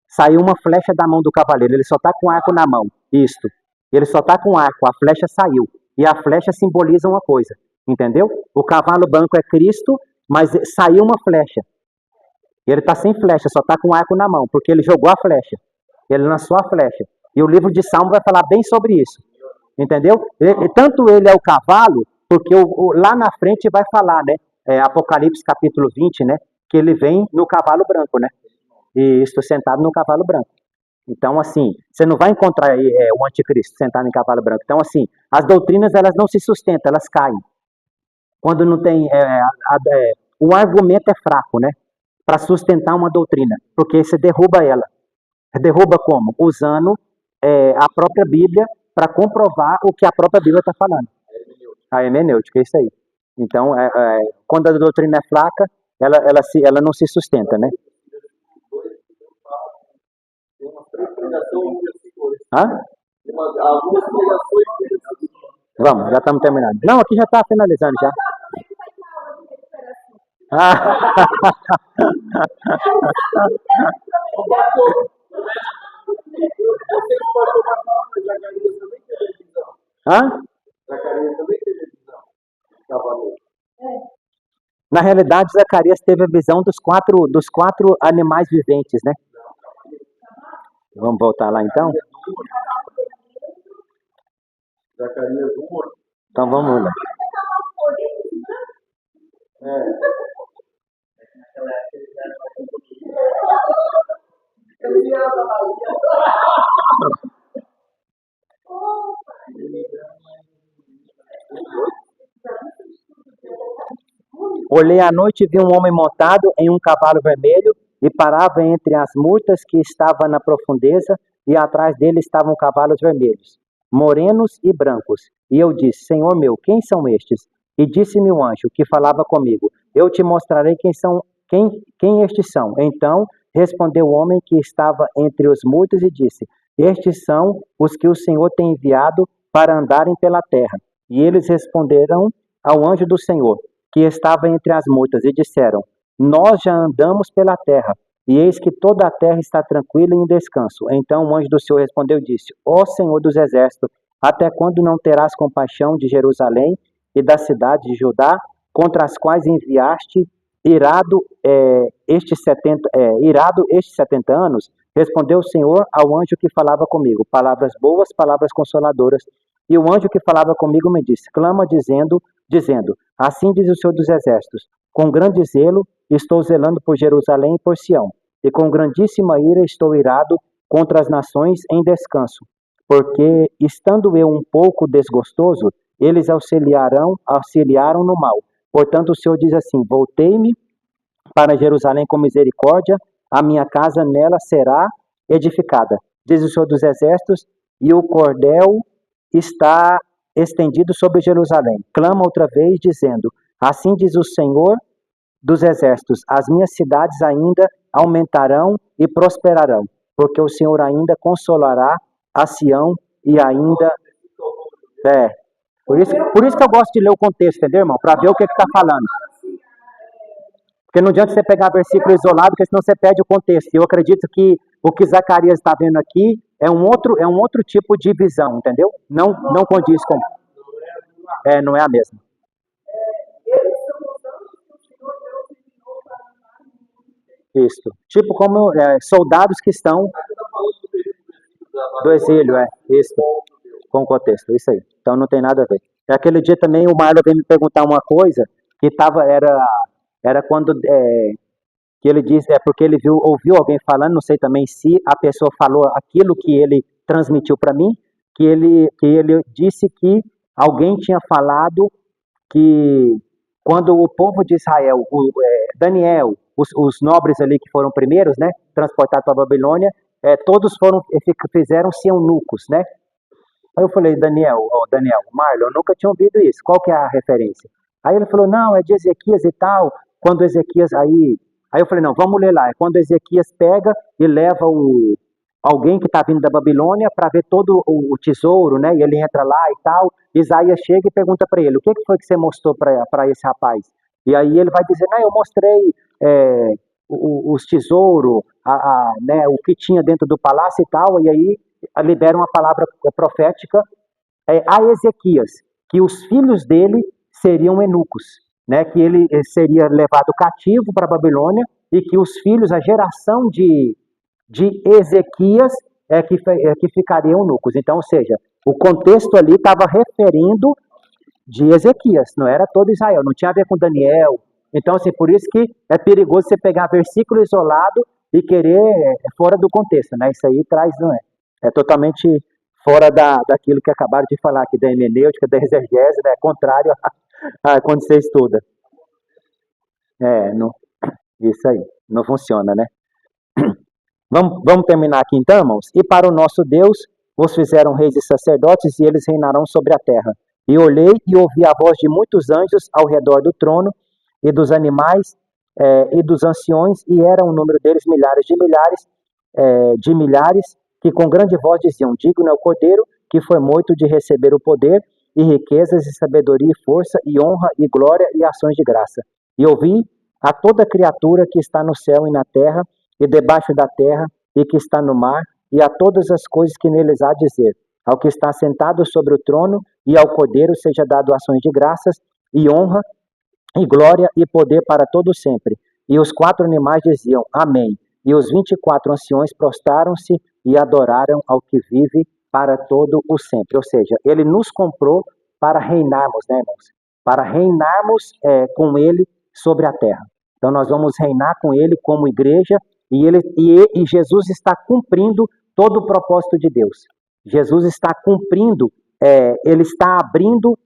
Saiu uma flecha da mão do cavaleiro, ele só está com arco na mão. Isto. Ele só está com arco, a flecha saiu. E a flecha simboliza uma coisa, entendeu? O cavalo branco é Cristo, mas saiu uma flecha. Ele está sem flecha, só está com arco na mão, porque ele jogou a flecha. Ele lançou a flecha. E o livro de Salmo vai falar bem sobre isso. Entendeu? Tanto ele é o cavalo, porque lá na frente vai falar, né? Apocalipse capítulo 20, né? Que ele vem no cavalo branco, né? E estou sentado no cavalo branco. Então, assim, você não vai encontrar o anticristo sentado em cavalo branco. Então, assim, as doutrinas, elas não se sustentam, elas caem. Quando não tem... o argumento é fraco, né? Para sustentar uma doutrina, porque você derruba ela. Derruba como? Usando a própria Bíblia para comprovar o que a própria Bíblia está falando. A hermenêutica, é isso aí. Então, quando a doutrina é fraca, ela não se sustenta, né? Hã? Vamos, já estamos terminando. Não, aqui já está finalizando já. Hã? Na realidade, Zacarias teve a visão dos quatro animais viventes, né? Vamos voltar lá então? Então vamos lá. Olhei à noite e vi um homem montado em um cavalo vermelho e parava entre as murtas que estava na profundeza, e atrás dele estavam cavalos vermelhos, morenos e brancos. E eu disse: Senhor meu, quem são estes? E disse-me o anjo que falava comigo: Eu te mostrarei quem estes são. Então respondeu o homem que estava entre os murtos e disse: Estes são os que o Senhor tem enviado para andarem pela terra. E eles responderam ao anjo do Senhor, que estava entre as murtas, e disseram: Nós já andamos pela terra, e eis que toda a terra está tranquila e em descanso. Então o anjo do Senhor respondeu e disse: Ó Senhor dos exércitos, até quando não terás compaixão de Jerusalém e da cidade de Judá, contra as quais enviaste irado estes 70 anos? Respondeu o Senhor ao anjo que falava comigo: Palavras boas, palavras consoladoras. E o anjo que falava comigo me disse: Clama dizendo, assim diz o Senhor dos exércitos: Com grande zelo estou zelando por Jerusalém e por Sião, e com grandíssima ira estou irado contra as nações em descanso, porque, estando eu um pouco desgostoso, eles auxiliaram no mal. Portanto, o Senhor diz assim: Voltei-me para Jerusalém com misericórdia, a minha casa nela será edificada, diz o Senhor dos exércitos, e o cordel está estendido sobre Jerusalém. Clama outra vez, dizendo: Assim diz o Senhor dos exércitos: As minhas cidades ainda aumentarão e prosperarão, porque o Senhor ainda consolará a Sião e ainda... Por isso que eu gosto de ler o contexto, entendeu, irmão? Para ver o que está falando. Porque não adianta você pegar versículo isolado, porque senão você perde o contexto. E eu acredito que o que Zacarias está vendo aqui é um outro tipo de visão, entendeu? Não condiz com... não é a mesma. Isso. Tipo como soldados que estão do exílio, isso. Com o contexto, isso aí. Então não tem nada a ver. Aquele dia também o Marlon veio me perguntar uma coisa que era quando que ele disse, porque ele ouviu alguém falando, não sei também se a pessoa falou aquilo que ele transmitiu para mim, que ele disse que alguém tinha falado que quando o povo de Israel, Daniel, os nobres ali que foram primeiros, né, transportados para a Babilônia, todos fizeram-se eunucos, né? Aí eu falei: Daniel, Marlon, eu nunca tinha ouvido isso, qual que é a referência? Aí ele falou: não, é de Ezequias e tal, quando Ezequias, aí eu falei: não, vamos ler lá, é quando Ezequias pega e leva alguém que está vindo da Babilônia para ver todo o tesouro, né, e ele entra lá e tal, Isaías chega e pergunta para ele: o que foi que você mostrou para esse rapaz? E aí ele vai dizer: não, eu mostrei os tesouros, né, o que tinha dentro do palácio e tal, e aí libera uma palavra profética a Ezequias, que os filhos dele seriam eunucos, né, que ele seria levado cativo para a Babilônia e que os filhos, a geração de Ezequias que ficariam eunucos. Então, ou seja, o contexto ali estava referindo de Ezequias, não era todo Israel, não tinha a ver com Daniel. Então, assim, por isso que é perigoso você pegar versículo isolado e querer fora do contexto, né? Isso aí traz, não é? É totalmente fora daquilo que acabaram de falar aqui, da hermenêutica, da exegese, né? Contrário a quando você estuda. Não, isso aí, não funciona, né? Vamos terminar aqui então, irmãos? E para o nosso Deus os fizeram reis e sacerdotes, e eles reinarão sobre a terra. E olhei e ouvi a voz de muitos anjos ao redor do trono, e dos animais, e dos anciões, e era o número deles milhares de milhares, que com grande voz diziam: digno é o Cordeiro, que foi morto, de receber o poder, e riquezas, e sabedoria, e força, e honra, e glória, e ações de graça. E ouvi a toda criatura que está no céu e na terra, e debaixo da terra, e que está no mar, e a todas as coisas que neles há dizer: ao que está sentado sobre o trono, e ao Cordeiro seja dado ações de graças, e honra, e glória e poder para todo sempre. E os 4 animais diziam: Amém. E os 24 anciões prostraram-se e adoraram ao que vive para todo o sempre. Ou seja, ele nos comprou para reinarmos, né, irmãos? Para reinarmos com ele sobre a terra. Então nós vamos reinar com ele como igreja, e Jesus está cumprindo todo o propósito de Deus. Jesus está cumprindo ele está abrindo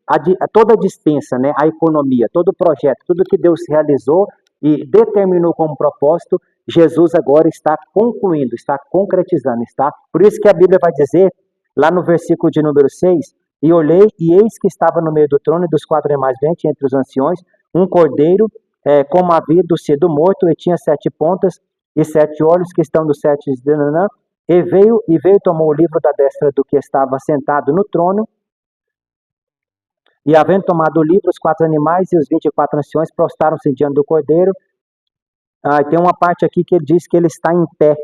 toda a dispensa, né? A economia, todo o projeto, tudo que Deus realizou e determinou como propósito, Jesus agora está concluindo, está concretizando, está? Por isso que a Bíblia vai dizer, lá no versículo de número 6, e olhei, e eis que estava no meio do trono e dos quatro demais viventes, entre os anciões, um cordeiro, como havia sido morto, e tinha 7 pontas e 7 olhos, que estão dos 7 e veio e tomou o livro da destra do que estava sentado no trono, e havendo tomado o livro, os 4 animais e os 24 anciões prostraram-se diante do cordeiro. Tem uma parte aqui que ele diz que ele está em pé,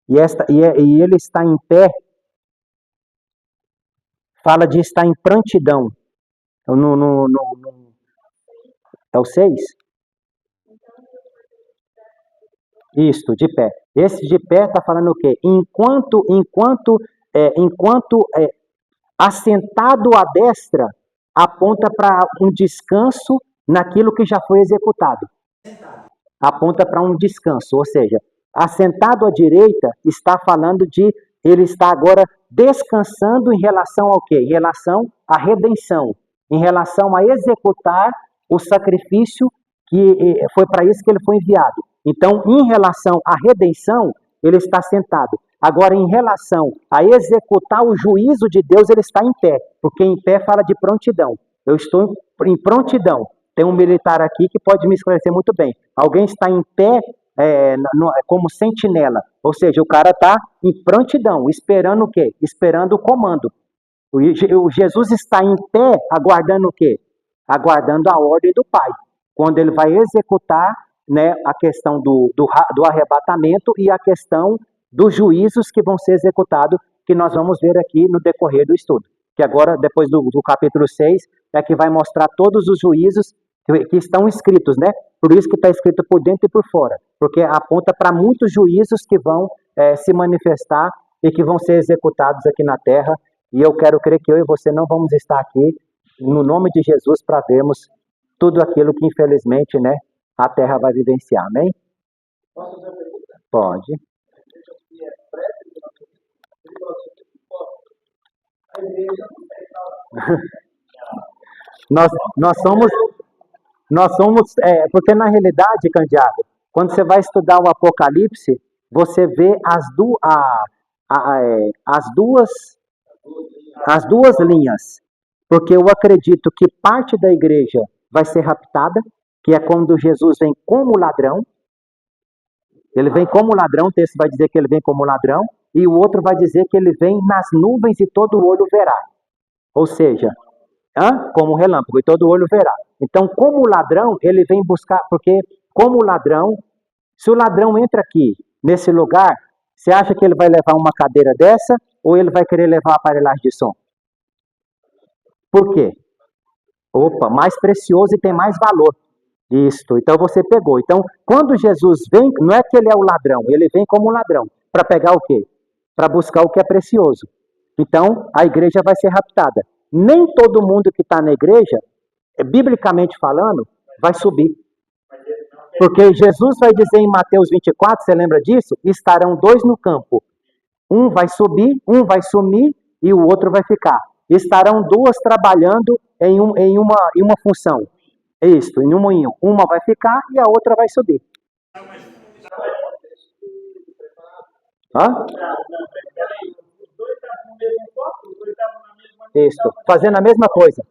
e ele está em pé, fala de estar em prontidão. É o 6? Isto, de pé. Esse de pé está falando o quê? Enquanto assentado à destra, aponta para um descanso naquilo que já foi executado. Aponta para um descanso, ou seja, assentado à direita está falando de ele está agora descansando em relação ao quê? Em relação à redenção, em relação a executar o sacrifício que foi para isso que ele foi enviado. Então, em relação à redenção, ele está sentado. Agora, em relação a executar o juízo de Deus, ele está em pé, porque em pé fala de prontidão. Eu estou em prontidão. Tem um militar aqui que pode me esclarecer muito bem. Alguém está em pé como sentinela, ou seja, o cara está em prontidão, esperando o quê? Esperando o comando. O Jesus está em pé, aguardando o quê? Aguardando a ordem do Pai, quando ele vai executar, né, a questão do arrebatamento e a questão dos juízos que vão ser executados, que nós vamos ver aqui no decorrer do estudo. Que agora, depois do capítulo 6, é que vai mostrar todos os juízos que estão escritos, né? Por isso que está escrito por dentro e por fora, porque aponta para muitos juízos que vão se manifestar e que vão ser executados aqui na terra, e eu quero crer que eu e você não vamos estar aqui, no nome de Jesus, para vermos tudo aquilo que, infelizmente, né, a terra vai vivenciar, amém? Posso fazer uma pergunta? Pode. A igreja não tem Nós somos, porque na realidade, Candiado, quando você vai estudar o Apocalipse, você vê as duas linhas, porque eu acredito que parte da igreja vai ser raptada, que é quando Jesus vem como ladrão. Ele vem como ladrão, o texto vai dizer que ele vem como ladrão, e o outro vai dizer que ele vem nas nuvens e todo olho verá. Ou seja, como relâmpago e todo olho verá. Então, como ladrão, ele vem buscar, porque como ladrão, se o ladrão entra aqui, nesse lugar, você acha que ele vai levar uma cadeira dessa ou ele vai querer levar aparelhagem de som? Por quê? Opa, mais precioso e tem mais valor. Isto, então você pegou. Então, quando Jesus vem, não é que ele é o ladrão, ele vem como ladrão. Para pegar o quê? Para buscar o que é precioso. Então, a igreja vai ser raptada. Nem todo mundo que está na igreja, biblicamente falando, vai subir. Porque Jesus vai dizer em Mateus 24, você lembra disso? Estarão 2 no campo. Um vai subir, um vai sumir e o outro vai ficar. Estarão 2 trabalhando em uma função. Isto, em um moinho. Uma vai ficar e a outra vai subir. Isto, fazendo a mesma coisa.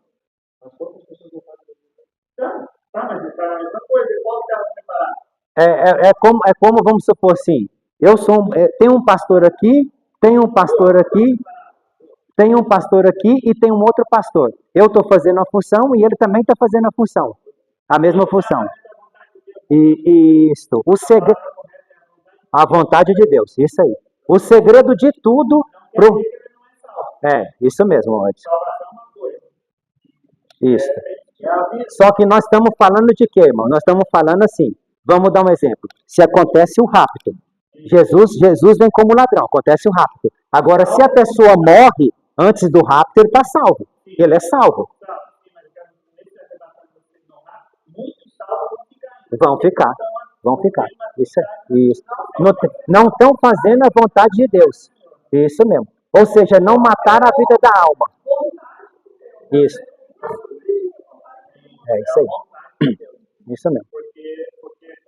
É como, vamos supor assim, tem um pastor aqui, tem um pastor aqui, tem um pastor aqui e tem um outro pastor. Eu estou fazendo a função e ele também está fazendo a função. A mesma função. E isto, o segredo, a vontade de Deus, isso aí. O segredo de tudo, isso mesmo, Edson. Isso. Só que nós estamos falando de quê, irmão? Nós estamos falando assim, vamos dar um exemplo. Se acontece o rapto, Jesus vem como ladrão, acontece o rapto. Agora, se a pessoa morre antes do rapto, ele está salvo. Ele é salvo. Vão ficar. Isso. Não estão fazendo a vontade de Deus. Isso mesmo. Ou seja, não mataram a vida da alma. Isso. É isso aí. Isso mesmo.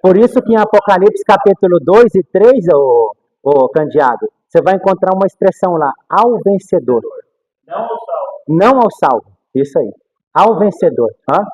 Por isso que em Apocalipse capítulo 2 e 3, ô Candiado, você vai encontrar uma expressão lá, ao vencedor. Não ao salvo. Não ao salvo. Isso aí. Ao vencedor. Hã?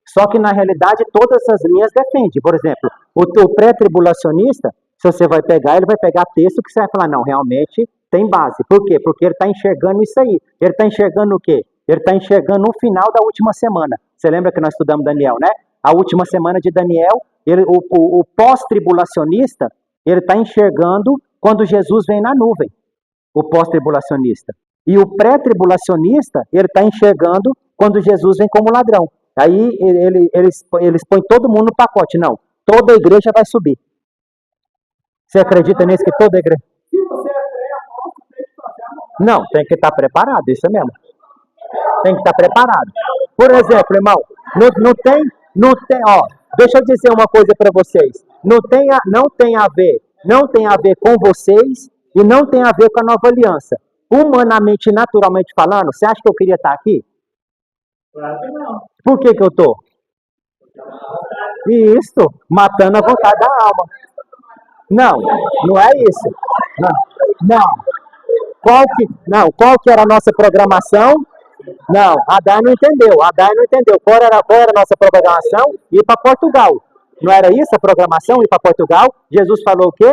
Só que na realidade todas essas linhas defendem. Por exemplo, o pré-tribulacionista, se você vai pegar, ele vai pegar texto que você vai falar, não, realmente tem base. Por quê? Porque ele está enxergando isso aí. Ele está enxergando o quê? Ele está enxergando o final da última semana. Você lembra que nós estudamos Daniel, né? A última semana de Daniel, o pós-tribulacionista, ele está enxergando quando Jesus vem na nuvem. O pós-tribulacionista. E o pré-tribulacionista, ele está enxergando quando Jesus vem como ladrão. Aí eles põem todo mundo no pacote. Não, toda a igreja vai subir. Você acredita nisso que toda a igreja... Se você é pré-apóstolo, tem que fazer a mão. Não, tem que estar preparado, isso mesmo. Tem que estar preparado. Por exemplo, irmão, não tem, ó, deixa eu dizer uma coisa para vocês. Não tem a ver com vocês e não tem a ver com a nova aliança. Humanamente, naturalmente falando, você acha que eu queria estar aqui? Claro que não. Por que eu tô? Isso, matando a vontade da alma. Não, não é isso. Não. Qual que era a nossa programação? Não, a Dai não entendeu. Qual era a nossa programação? Ir para Portugal. Não era isso a programação? Ir para Portugal? Jesus falou o quê?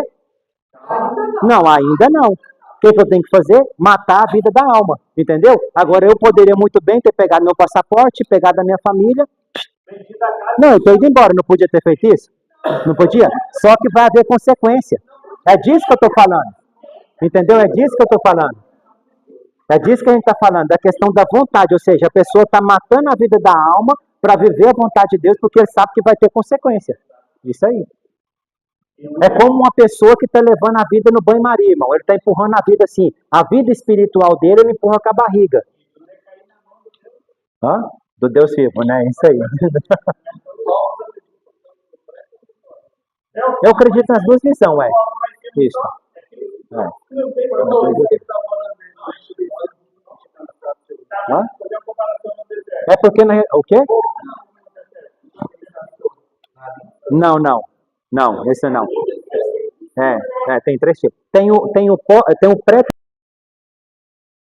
Não, ainda não. O que eu tenho que fazer? Matar a vida da alma. Entendeu? Agora eu poderia muito bem ter pegado meu passaporte, pegado a minha família. Não, eu estou indo embora. Não podia ter feito isso? Não podia? Só que vai haver consequência. É disso que eu estou falando. Entendeu? É disso que eu estou falando. É disso que a gente está falando, da questão da vontade, ou seja, a pessoa está matando a vida da alma para viver a vontade de Deus, porque ele sabe que vai ter consequência. Isso aí. É como uma pessoa que está levando a vida no banho-maria, irmão. Ele está empurrando a vida assim. A vida espiritual dele, ele empurra com a barriga. Hã? Do Deus vivo, né? Isso aí. Eu acredito nas duas visões, Isso. Hã? É porque... O quê? Não, esse não. Tem 3 tipos. Tem o pré